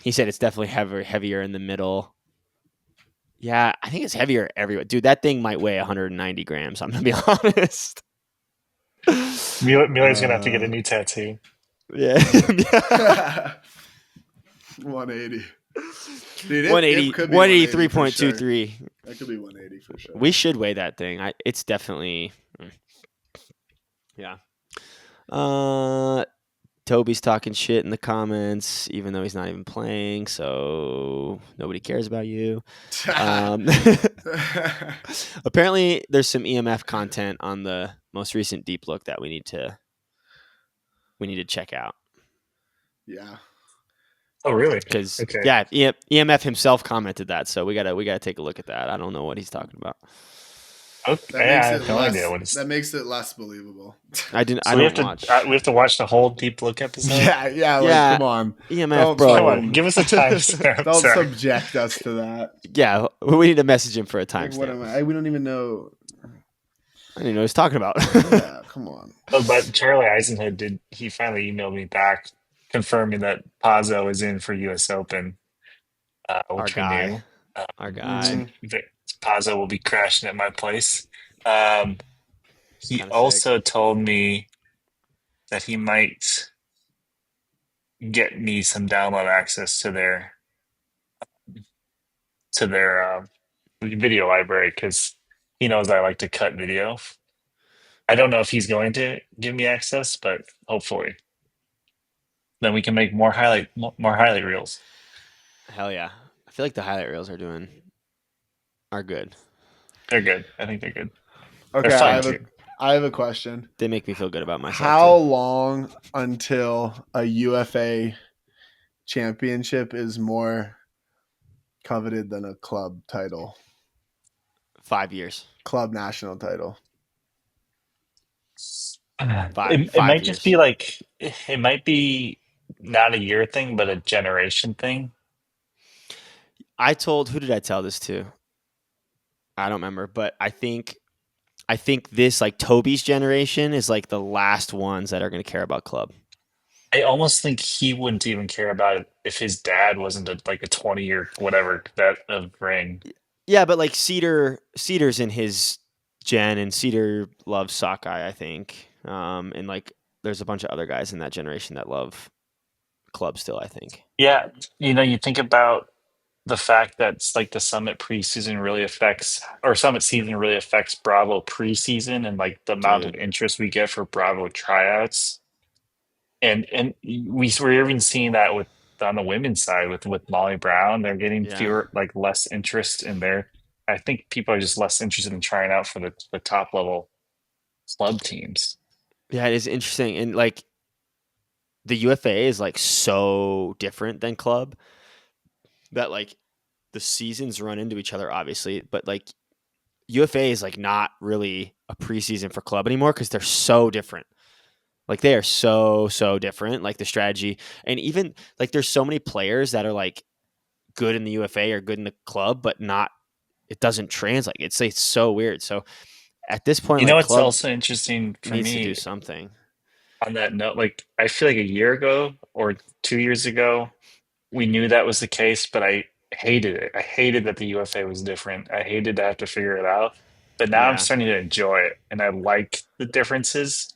He said it's definitely heavier in the middle. Yeah, I think it's heavier everywhere. Dude, that thing might weigh 190 grams. I'm going to be honest. Mueller's gonna have to get a new tattoo. Yeah. 180. Dude, 180, could be 183.23. That could be 180 for sure. We should weigh that thing. It's definitely, yeah. Toby's talking shit in the comments, even though he's not even playing, so nobody cares about you. Apparently, there's some EMF content on the most recent deep look that we need to check out. Yeah. Oh, really? Because okay. yeah, EMF himself commented that, so we gotta take a look at that. I don't know what he's talking about. Okay, That makes it less believable. I didn't. So I we don't have watch. to. We have to watch the whole deep look episode. Yeah. Come on, EMF, bro. Come on, give us a timestamp. Don't subject us to that. Yeah, we need to message him for a timestamp. We don't even know. I didn't know what he's talking about. Yeah, come on. Oh, but Charlie Eisenhood he finally emailed me back confirming that Pazzo is in for U.S. Open, which we knew. Our guy. So Pazzo will be crashing at my place. He Kinda also sick. told me that he might get me some download access to their video library because he knows I like to cut video. I don't know if he's going to give me access, but hopefully, then we can make more highlight reels. Hell yeah! I feel like the highlight reels are good. They're good. I think they're good. Okay, they're fun too. I have a question. They make me feel good about myself. How long until a UFA championship is more coveted than a club title? 5 years. Club national title. It might just be like, it might be not a year thing, but a generation thing. Who did I tell this to? I don't remember, but I think this, like, Toby's generation is like the last ones that are going to care about club. I almost think he wouldn't even care about it if his dad wasn't a 20-year whatever that of ring. Yeah, but like Cedar's in his gen, and Cedar loves sockeye, I think. And like there's a bunch of other guys in that generation that love club still, I think. Yeah, you think about the fact that like the Summit preseason really affects, or Summit season really affects Bravo preseason, and like the amount of interest we get for Bravo tryouts. And we're even seeing that on the women's side with Molly Brown. They're getting less interest in their. I think people are just less interested in trying out for the top level club teams. Yeah, it is interesting, and like the UFA is like so different than club that like the seasons run into each other, obviously, but like UFA is like not really a preseason for club anymore because they're so different. Like they are so different, like the strategy, and even like there's so many players that are like good in the UFA or good in the club, but not. It doesn't translate. It's so weird. So at this point, it's club also interesting for needs me to do something. On that note, like I feel like a year ago or 2 years ago, we knew that was the case, but I hated it. I hated that the UFA was different. I hated to have to figure it out. But now I'm starting to enjoy it, and I like the differences.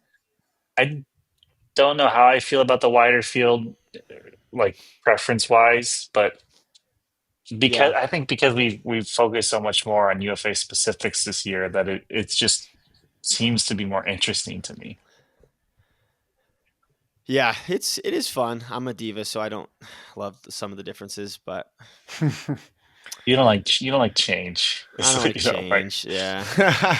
I don't know how I feel about the wider field, like preference wise, but I think because we've focused so much more on UFA specifics this year that it just seems to be more interesting to me. Yeah, it is fun. I'm a diva, so I don't love some of the differences, but you don't like change. I don't like change. Yeah.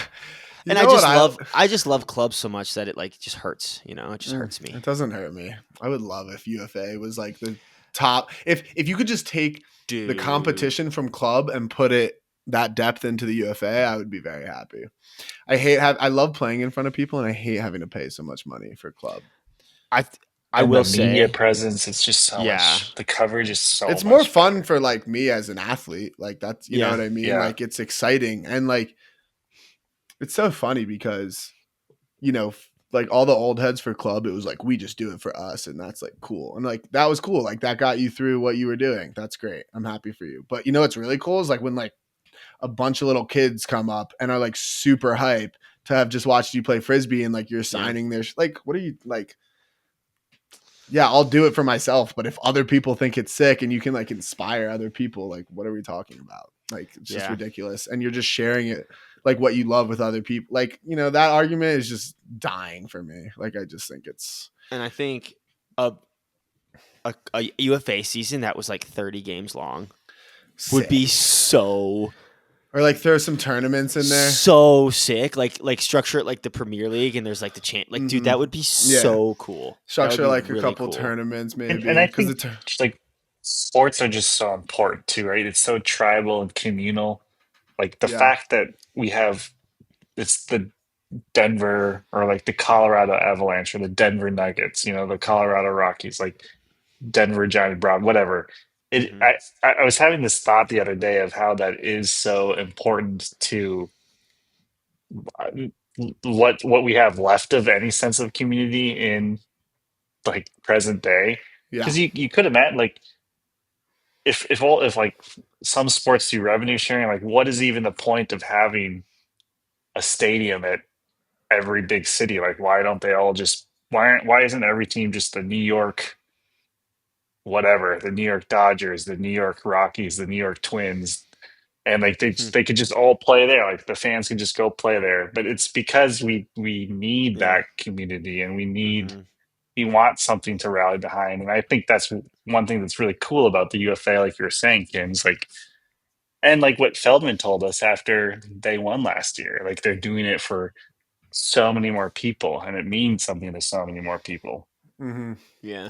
And I just love club so much that it like just hurts, it just hurts me. It doesn't hurt me. I would love if UFA was like the top. If you could just take the competition from club and put it that depth into the UFA, I would be very happy. I love playing in front of people, and I hate having to pay so much money for club. I will say media presence. It's just so much. The coverage is so. It's more fun for like me as an athlete. Like that's you know what I mean. Yeah. Like it's exciting, and like it's so funny because like all the old heads for club, it was like we just do it for us, and that's like cool. And like that was cool. Like that got you through what you were doing. That's great. I'm happy for you. But what's really cool is like when like a bunch of little kids come up and are like super hype to have just watched you play frisbee, and like you're signing their like what are you like? Yeah, I'll do it for myself. But if other people think it's sick and you can like inspire other people, like what are we talking about? Like it's just ridiculous. And you're just sharing it like what you love with other people. Like, that argument is just dying for me. Like I just think it's. And I think a UFA season that was like 30 games long would be so. Or like throw some tournaments in there. So sick. Like structure it like the Premier League and there's like the like dude, that would be so cool. Structure like really a couple tournaments maybe. And I think like sports are just so important too, right? It's so tribal and communal. Like the fact that we have it's the Denver or like the Colorado Avalanche or the Denver Nuggets, the Colorado Rockies, like Denver Giant Brown, whatever. I was having this thought the other day of how that is so important to what we have left of any sense of community in like present day. Because you could imagine like if like some sports do revenue sharing, like what is even the point of having a stadium at every big city? Like why don't they all just why isn't every team just the New York whatever, the New York Dodgers, the New York Rockies, the New York Twins, and like they could just all play there. Like the fans could just go play there. But it's because we need that community and we want something to rally behind. And I think that's one thing that's really cool about the UFA, like you were saying, Kim's like, and like what Feldman told us after they won last year, like they're doing it for so many more people and it means something to so many more people. Yeah.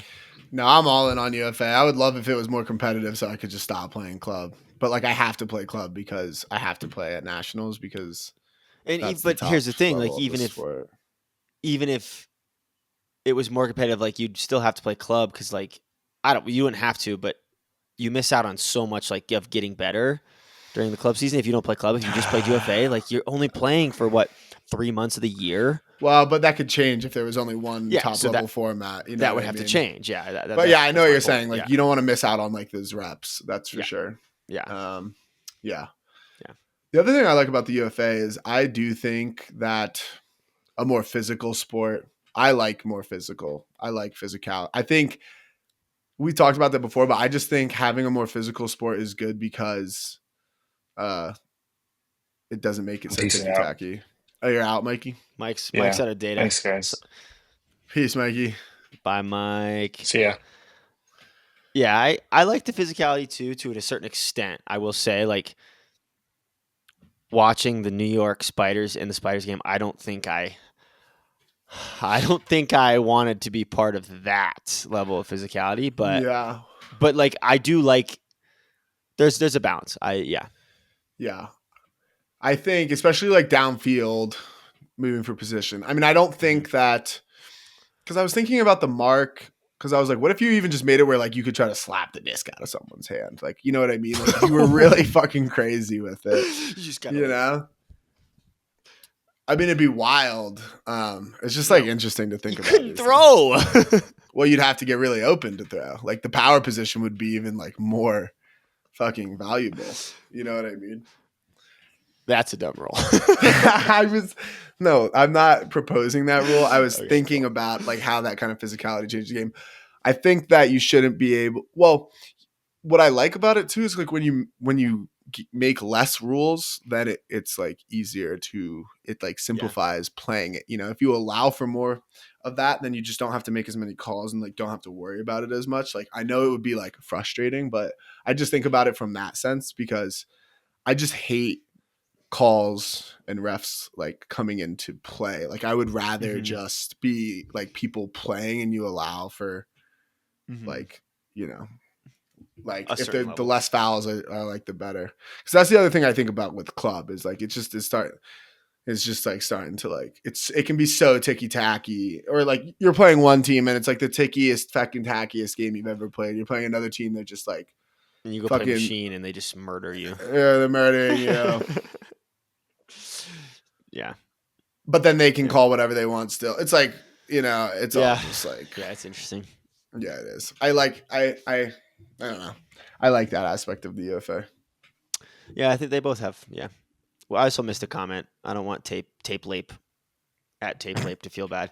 No, I'm all in on UFA. I would love if it was more competitive so I could just stop playing club. But like I have to play club because I have to play at nationals because. But here's the thing, like even if it was more competitive, like you'd still have to play club because like you wouldn't have to, but you miss out on so much like of getting better during the club season if you don't play club. If you just played UFA, like you're only playing for 3 months of the year. Well, but that could change if there was only one top level format. That would have to change. Yeah. But I know what you're saying. Like you don't want to miss out on like those reps. That's for sure. Yeah. Yeah. The other thing I like about the UFA is I do think that a more physical sport. I like more physical. I like physicality. I think we talked about that before, but I just think having a more physical sport is good because it doesn't make it so ticky-tacky. Oh, you're out, Mikey? Mike's out of data. Thanks, guys. Peace, Mikey. Bye, Mike. See ya. Yeah, I like the physicality too, to a certain extent. I will say, like, watching the New York Spiders in the Spiders game, I don't think I wanted to be part of that level of physicality, but like I do like there's a balance. Yeah. I think especially like downfield moving for position. I mean, I don't think that because I was thinking about the mark because I was like, what if you even just made it where like you could try to slap the disc out of someone's hand? Like, you know what I mean? Like you were really fucking crazy with it. You just know? I mean, it'd be wild. It's just like interesting to think about. Couldn't throw. Well, you'd have to get really open to throw. Like the power position would be even like more fucking valuable. You know what I mean? That's a dumb rule. I'm not proposing that rule. I was thinking about like how that kind of physicality changed the game. I think that you shouldn't be able. Well, what I like about it too is like when you make less rules, then it's like easier it like simplifies playing it. You know, if you allow for more of that, then you just don't have to make as many calls and like don't have to worry about it as much. Like I know it would be like frustrating, but I just think about it from that sense because I just hate calls and refs like coming into play. Like I would rather just be like people playing and you allow for like, you know, like if the less fouls are like the better. Because that's the other thing I think about with club is like it's just like starting to like it can be so ticky tacky or like you're playing one team and it's like the tickiest fucking tackiest game you've ever played. You're playing another team that just like and you go play machine and they just murder you. Yeah, they're murdering you. Yeah. But then they can call whatever they want still. It's like, you know, it's all just like it's interesting. Yeah, it is. I don't know. I like that aspect of the UFA. Yeah, I think they both have. Yeah. Well, I also missed a comment. I don't want tape lape to feel bad.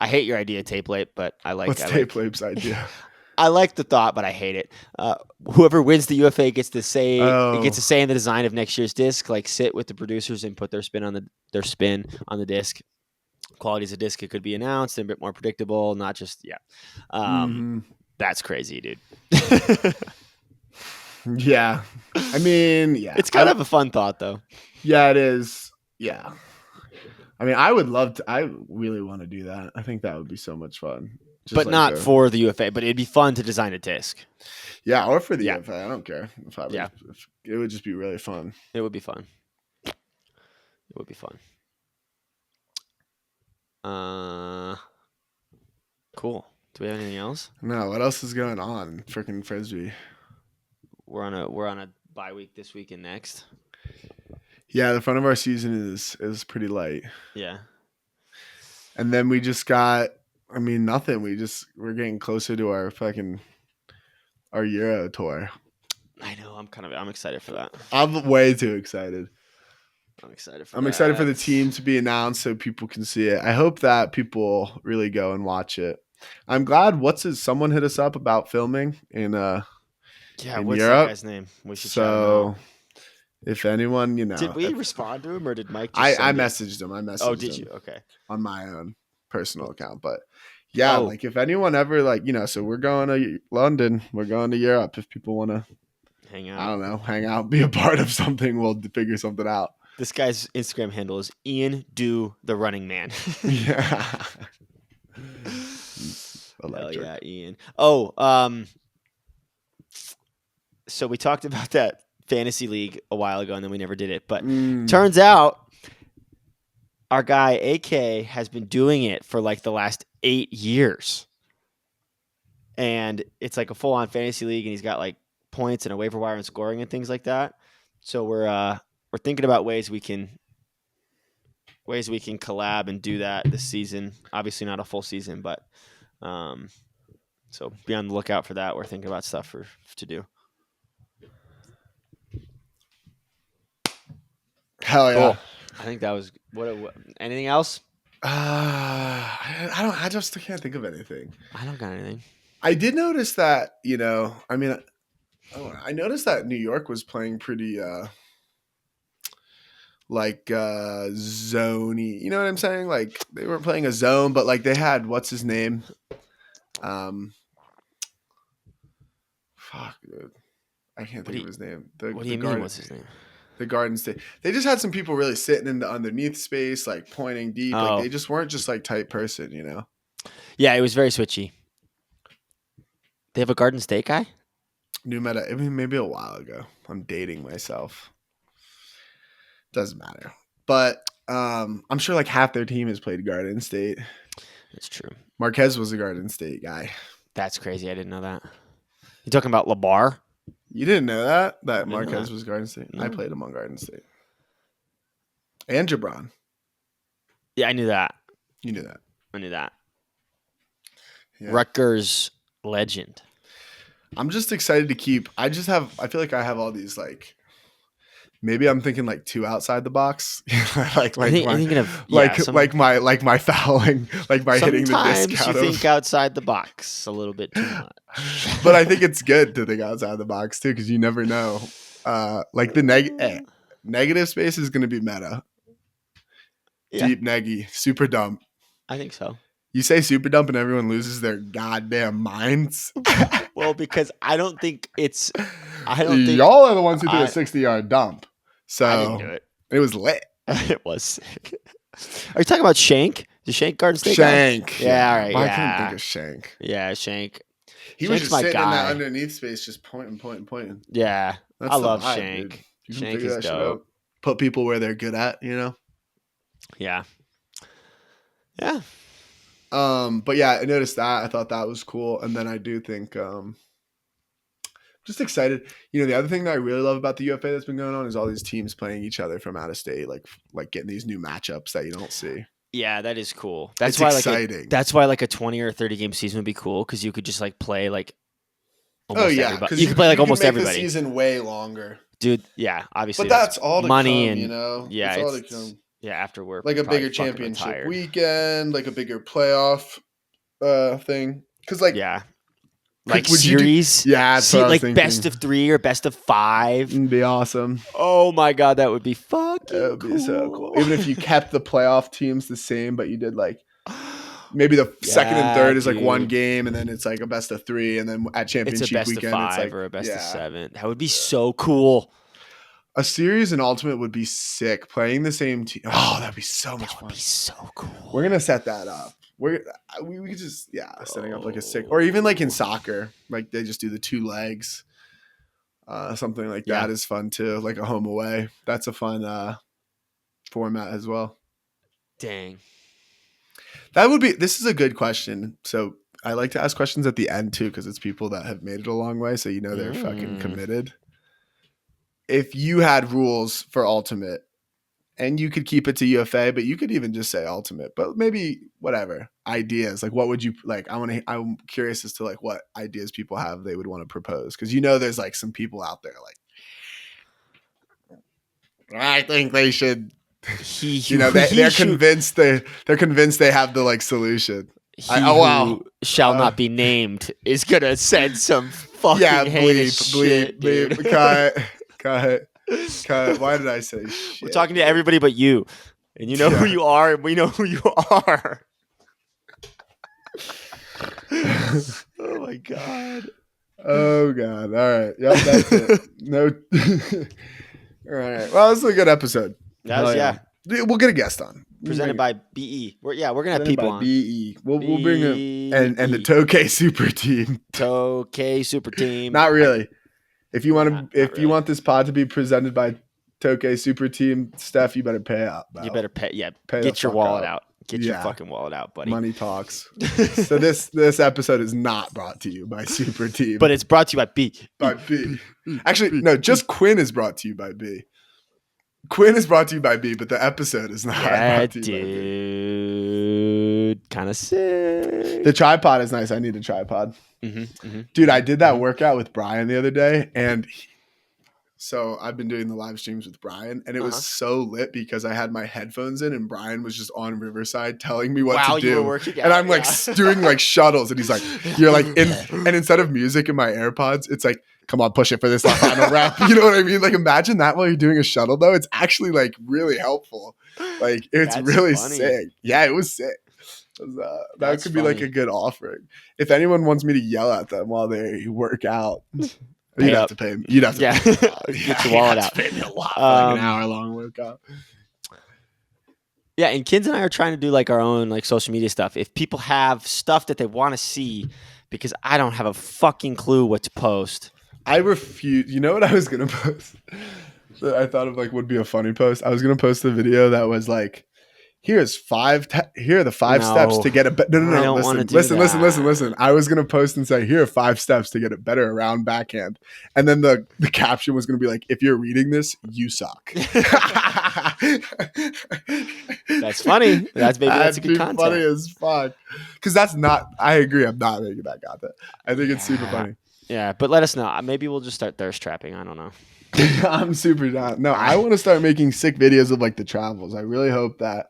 I hate your idea, Tape Lape, but I like. What's Tape Lape's idea? I like the thought, but I hate it. Whoever wins the UFA gets to say gets a say in the design of next year's disc. Like sit with the producers and put their spin on the disc. Qualities of disc it could be announced and a bit more predictable, not just That's crazy, dude. Yeah, I mean, yeah, it's kind of a fun thought, though. Yeah, it is. Yeah, I mean, I would love to. I really want to do that. I think that would be so much fun. But like not for the UFA, but it'd be fun to design a disc. Yeah, or for the UFA. I don't care. It would just be really fun. It would be fun. Cool. Do we have anything else? No. What else is going on? Freaking Frisbee. We're on a bye week this week and next. Yeah, the front of our season is pretty light. Yeah. And then we just got. I mean, nothing. We're getting closer to our Euro tour. I know. I'm excited for that. I'm way too excited. I'm excited for the team to be announced so people can see it. I hope that people really go and watch it. I'm glad. Someone hit us up about filming in what's Europe. That guy's name? We should so if anyone, did we respond to him or did Mike? I messaged him. Oh, did you? Okay. On my own personal account, but yeah, like if anyone ever so we're going to London, we're going to Europe. If people want to hang out, I don't know, hang out, be a part of something, we'll figure something out. This guy's Instagram handle is Ian Do the Running Man. Yeah. Hell yeah, Ian. Oh, so we talked about that fantasy league a while ago, and then we never did it. But turns out our guy AK has been doing it for like the last 8 years, and it's like a full-on fantasy league, and he's got like points and a waiver wire and scoring and things like that. So we're thinking about ways we can collab and do that this season. Obviously not a full season, but so be on the lookout for that. We're thinking about stuff to do. Hell yeah! Cool. I think that was what. Anything else? I just can't think of anything. I don't got anything. I did notice that I noticed that New York was playing pretty zone-y. You know what I'm saying? Like they weren't playing a zone, but like they had what's his name? Fuck, dude. I can't think of his name. What do you mean? What's his name? The Garden State. They just had some people really sitting in the underneath space, like pointing deep. Oh. Like they just weren't just like type person, you know? Yeah, it was very switchy. They have a Garden State guy? New meta. I mean, maybe a while ago. I'm dating myself. Doesn't matter. But I'm sure like half their team has played Garden State. That's true. Marquez was a Garden State guy. That's crazy. I didn't know that. You talking about LeBar? You didn't know that Marquez was Garden State? No. I played him on Garden State. And Jabron. Yeah, I knew that. You knew that. I knew that. Yeah. Rutgers legend. I'm just excited to keep. I feel like I have all these like. Maybe I'm thinking like too outside the box, like my fouling, like my hitting the disc. Sometimes you think outside the box a little bit too much, but I think it's good to think outside the box too because you never know. Like the negative space is going to be meta. Yeah. Deep neggy, super dump. I think so. You say super dump and everyone loses their goddamn minds. Well, because I don't think y'all are the ones who do a 60-yard dump. So I didn't do it. It was lit. It was sick. Are you talking about Shank? The Shank Garden State Shank. Guy? Yeah, all right. I couldn't think of Shank. Yeah, Shank. He was just sitting in that underneath space, just pointing. Yeah, I love Shank. Shank is dope. Put people where they're good at, you know? Yeah. Yeah. But yeah, I noticed that. I thought that was cool. And then I do think just excited. You know, the other thing that I really love about the UFA that's been going on is all these teams playing each other from out of state, like getting these new matchups that you don't see. Yeah, that is cool. That's why exciting. That's why like a 20 or 30 game season would be cool because you could just like play like almost everybody. You could play like almost everybody. The season way longer, dude. Yeah, obviously. But that's all to money come, and you know. Yeah, it's all to come. Yeah, after we're like a bigger championship weekend, like a bigger playoff thing. Because like like series. That's what I was thinking. Best of 3 or best of 5. It'd be awesome. Oh my god, that would be fucking That would be so cool. Even if you kept the playoff teams the same, but you did like maybe the second and third is like one game, and then it's like a best of 3, and then at championship it's a best weekend, of 5 it's like or a best of 7. That would be so cool. A series in Ultimate would be sick. Playing the same team. Oh, that'd be so much fun. That would be so cool. We're gonna set that up. We could just setting up like a sick, or even like in soccer, like they just do the 2 legs. Something like that is fun too, like a home away. That's a fun format as well. Dang. That would be. This is a good question. So I like to ask questions at the end too, because it's people that have made it a long way, so they're fucking committed. If you had rules for Ultimate, and you could keep it to UFA, but you could even just say Ultimate, but maybe whatever ideas. Like, what would you like? I'm curious as to like what ideas people have they would want to propose, because there's like some people out there like, I think they should. They're convinced they have the like solution. Who shall not be named is gonna send some fucking heinous shit, dude. Cut. Why did I say shit? We're talking to everybody but you. And you know who you are, and we know who you are. Oh my god. Oh god. All right. Yep, that's it. No. All right. Well, this is a good episode. We'll get a guest on. Presented by BE. We're gonna have people on. BE. We'll bring him and the Tokay Super Team. Tokay Super Team. Not really. If you want you want this pod to be presented by Tokay Super Team, Steph, you better pay up. Bro. You better pay. Yeah, get your wallet out. Get your fucking wallet out, buddy. Money talks. So this episode is not brought to you by Super Team, but it's brought to you by B. By B. Actually, no, just Quinn is brought to you by B. Quinn is brought to you by B, but the episode is not brought to you by B. Dude, kind of sick. The tripod is nice. I need a tripod. Dude, I did that workout with Brian the other day, and so I've been doing the live streams with Brian, and it was so lit because I had my headphones in, and Brian was just on Riverside telling me what to do. You were working out, and I'm like doing like shuttles, and he's like, "You're like in," and instead of music in my AirPods, it's like, "Come on, push it for this final rep." You know what I mean? Like, imagine that while you're doing a shuttle, though. It's actually like really helpful. Like, it's really sick. Yeah, it was sick. That could be like a good offering. If anyone wants me to yell at them while they work out, you'd have to pay me. You'd have to pay me. Get your wallet out. Pay me a lot for like an hour-long workout. Yeah, and Kids and I are trying to do like our own like social media stuff. If people have stuff that they want to see, because I don't have a fucking clue what to post. I refuse. You know what I was gonna post? That I thought of like would be a funny post. I was gonna post the video that was like, here are the 5 steps to get a better. No. Listen. I was gonna post and say, here are 5 steps to get a better around backhand, and then the caption was gonna be like, if you're reading this, you suck. That's funny. That's a good content. Funny as fuck. Because that's not. I agree. I'm not making that content. I think it's super funny. Yeah, but let us know. Maybe we'll just start thirst trapping. I don't know. I'm super down. No, I want to start making sick videos of like the travels. I really hope that,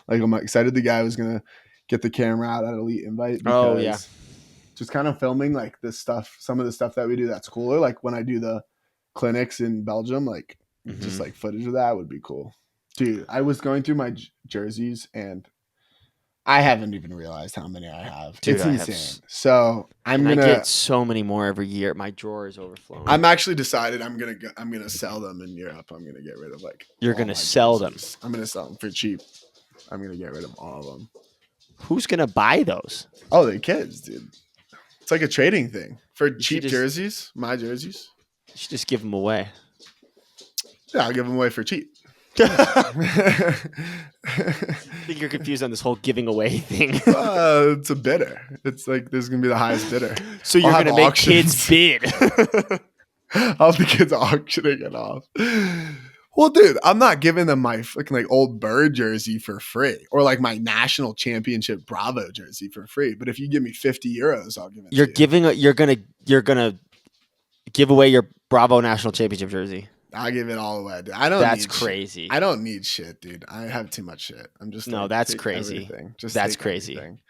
like, I'm excited the guy was gonna get the camera out at Elite Invite. Oh yeah, just kind of filming like this stuff, some of the stuff that we do that's cooler. Like when I do the clinics in Belgium, like just like footage of that would be cool. Dude, I was going through my jerseys and I haven't even realized how many I have. Dude, it's insane. So I get so many more every year. My drawer is overflowing. I'm actually decided I'm gonna sell them in Europe. I'm gonna get rid of like. You're gonna sell jerseys. I'm gonna sell them for cheap. I'm gonna get rid of all of them. Who's gonna buy those? Oh, the kids, dude. It's like a trading thing for cheap jerseys. My jerseys. You should just give them away. Yeah, I'll give them away for cheap. I think you're confused on this whole giving away thing. It's a bidder. It's like there's gonna be the highest bidder. So you're gonna make kids bid. I'll have the kids auctioning it off. Well, dude, I'm not giving them my fucking like old Bird jersey for free, or like my national championship Bravo jersey for free. But if you give me 50 euros, I'll give it. You're gonna give away your Bravo national championship jersey. I'll give it all away. Dude. I don't. That's need crazy. Shit. I don't need shit, dude. I have too much shit. I'm just no. like, That's take crazy. Everything. Just that's take crazy. Everything.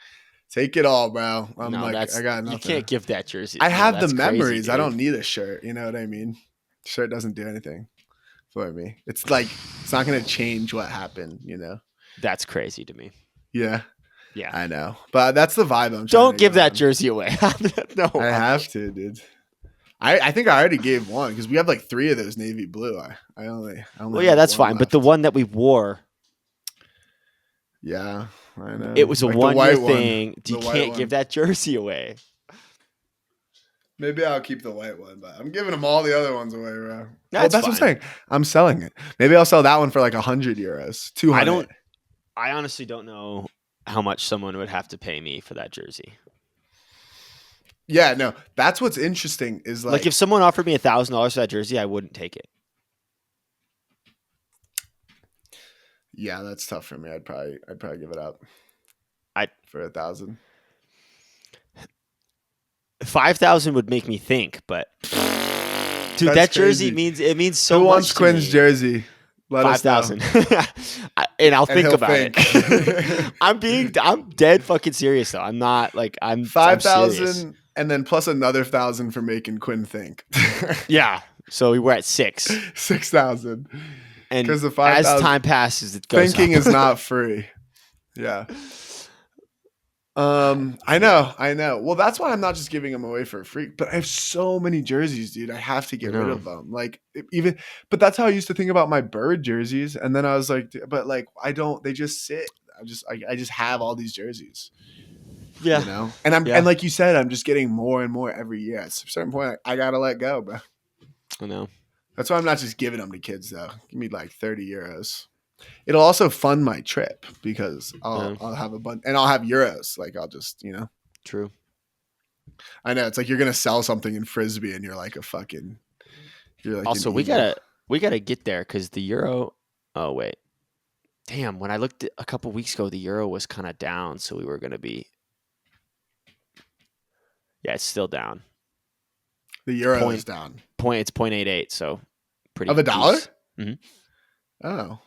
Take it all, bro. I'm no, like, I got nothing. You can't give that jersey. I have the memories. Crazy, I don't need a shirt. You know what I mean? Shirt doesn't do anything for me. It's like it's not gonna change what happened. You know? That's crazy to me. Yeah. Yeah, I know, but that's the vibe I'm. Don't give that jersey away. No, I have to, dude. I think I already gave one because we have like 3 of those navy blue. I only. Well, yeah, that's fine. Left. But the one that we wore. Yeah, I know. It was a like 1-year thing. You can't give that jersey away. Maybe I'll keep the white one, but I'm giving them all the other ones away, bro. That's what I'm saying. I'm selling it. Maybe I'll sell that one for like €100, 200. I honestly don't know how much someone would have to pay me for that jersey. Yeah, no, that's what's interesting is like if someone offered me $1,000 for that jersey, I wouldn't take it. Yeah, that's tough for me. I'd probably give it up. For 1,000. 5,000 would make me think, but dude, that's that jersey crazy. means so Who much. Who wants Quinn's me. jersey? 5,000. And I'll think about it. I'm dead fucking serious though. I'm not like I'm 5,000 and then plus another 1,000 for making Quinn think. Yeah. So we were at 6,000. And because the 5,000 as time passes, it goes thinking up. Is not free. Yeah. I know. Well, that's why I'm not just giving them away for free. But I have so many jerseys, dude. I have to get rid of them. Like but that's how I used to think about my Bird jerseys. And then I was like, but like I don't. They just sit. I just have all these jerseys. Yeah. You know. And and like you said, I'm just getting more and more every year. At a certain point, I gotta let go, bro. I know. That's why I'm not just giving them to kids though. Give me like €30. It'll also fund my trip because I'll have a bunch and I'll have euros. Like I'll just, True. I know it's like you're gonna sell something in Frisbee and you're like a fucking. You're like also, we gotta get there because the euro. Oh wait, damn! When I looked a couple weeks ago, the euro was kind of down, so we were gonna be. Yeah, it's still down. The euro is down. It's 0.88, so pretty. Of a dollar? Mm-hmm. Oh.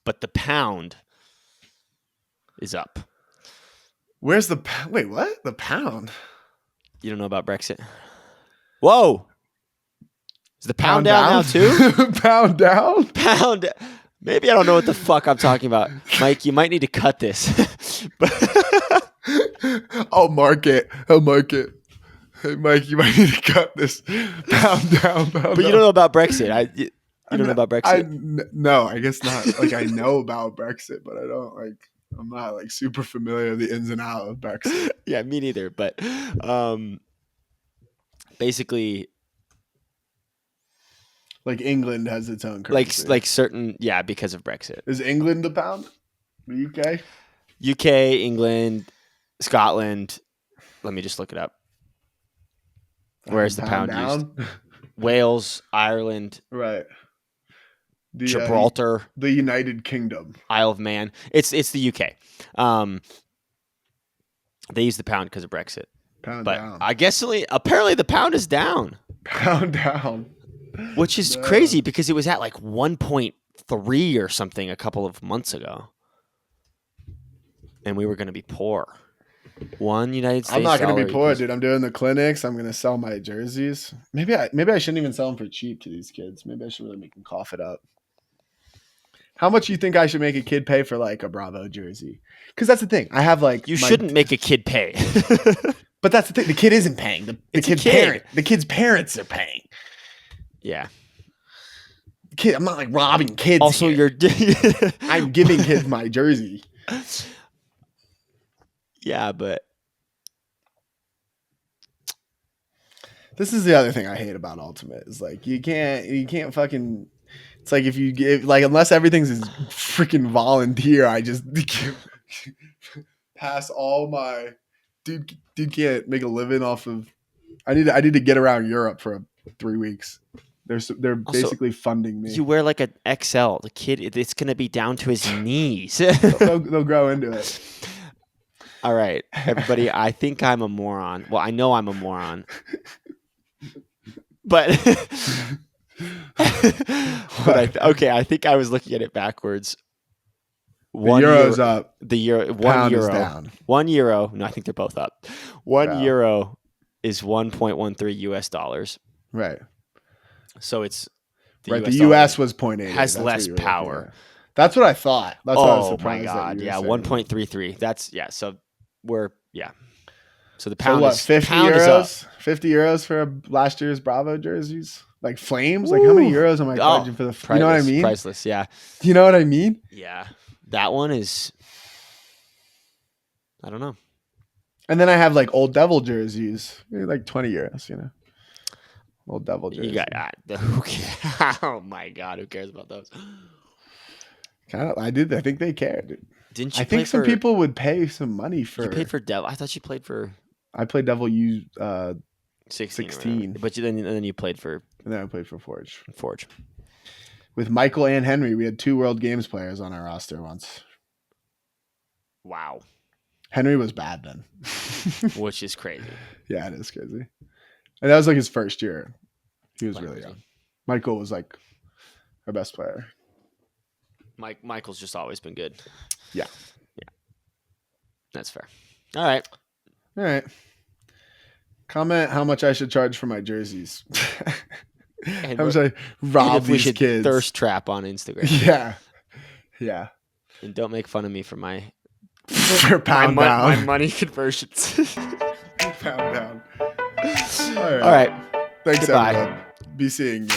But the pound is up. Where's the wait? What? The pound? You don't know about Brexit? Whoa! Is the pound down now too? Pound down? Pound. Maybe I don't know what the fuck I'm talking about, Mike. You might need to cut this. I'll mark it. Hey, Mike, you might need to cut this. Pound down. But you don't know about Brexit. You don't know about Brexit? No, I guess not. Like I know about Brexit, but I don't like. I'm not like super familiar with the ins and outs of Brexit. Yeah, me neither. But basically, like England has its own currency. Like certain, yeah, because of Brexit. Is England the pound? The UK? UK, England, Scotland. Let me just look it up. Where's the pound used? Wales, Ireland. Right. Gibraltar, the United Kingdom, Isle of Man. It's the UK. They use the pound because of Brexit. Pound but down. I guess apparently the pound is down. Pound down, which is crazy because it was at like 1.3 or something a couple of months ago, and we were going to be poor. One United States. I'm not going to be poor, dude. I'm doing the clinics. I'm going to sell my jerseys. Maybe I shouldn't even sell them for cheap to these kids. Maybe I should really make them cough it up. How much do you think I should make a kid pay for like a Bravo jersey? Because that's the thing. I have like you shouldn't make a kid pay. But that's the thing. The kid isn't paying. The kid's parents are paying. Yeah. Kid, I'm not like robbing kids. Also, I'm giving kids my jersey. Yeah, but this is the other thing I hate about Ultimate is like you can't fucking. It's like if you give like unless everything's freaking volunteer, I just pass all my dude can't make a living off of. I need to get around Europe for 3 weeks. They're basically funding me. You wear like an XL. The kid, it's gonna be down to his knees. they'll grow into it. All right, everybody. I think I'm a moron. Well, I know I'm a moron. But But I think I was looking at it backwards. The euro's up. The euro, pound is down. €1. No, I think they're both up. €1 is 1.13 US dollars. Right. So it's the US was 0.8. Has less power. That's what I thought. That's why I was surprised. Oh my god! Yeah, 1.33. That's So So the pound is 50 pound euros. Is up. 50 euros for last year's Bravo jerseys. Like flames. Like how many euros am I charging for the? Priceless, you know what I mean? Priceless. Yeah. You know what I mean? Yeah. That one is. I don't know. And then I have like Old Devil jerseys, maybe like 20 euros. You know, Old Devil jerseys. You got oh my god, who cares about those? I did. I think they care, dude. Didn't you? I think some people would pay some money for. You paid for Devil. I thought you played for. I played Devil U 16. But then you played for. And then I played for Forge. With Michael and Henry, we had 2 World Games players on our roster once. Wow. Henry was bad then. Which is crazy. Yeah, it is crazy. And that was like his first year. He was really young. Michael was like our best player. Michael's just always been good. Yeah. That's fair. All right. Comment how much I should charge for my jerseys. And how much I rob these should kids. Thirst trap on Instagram. Yeah. And don't make fun of me for my pound my money conversions. Pound. All right. Thanks, Goodbye. everyone. Be seeing you.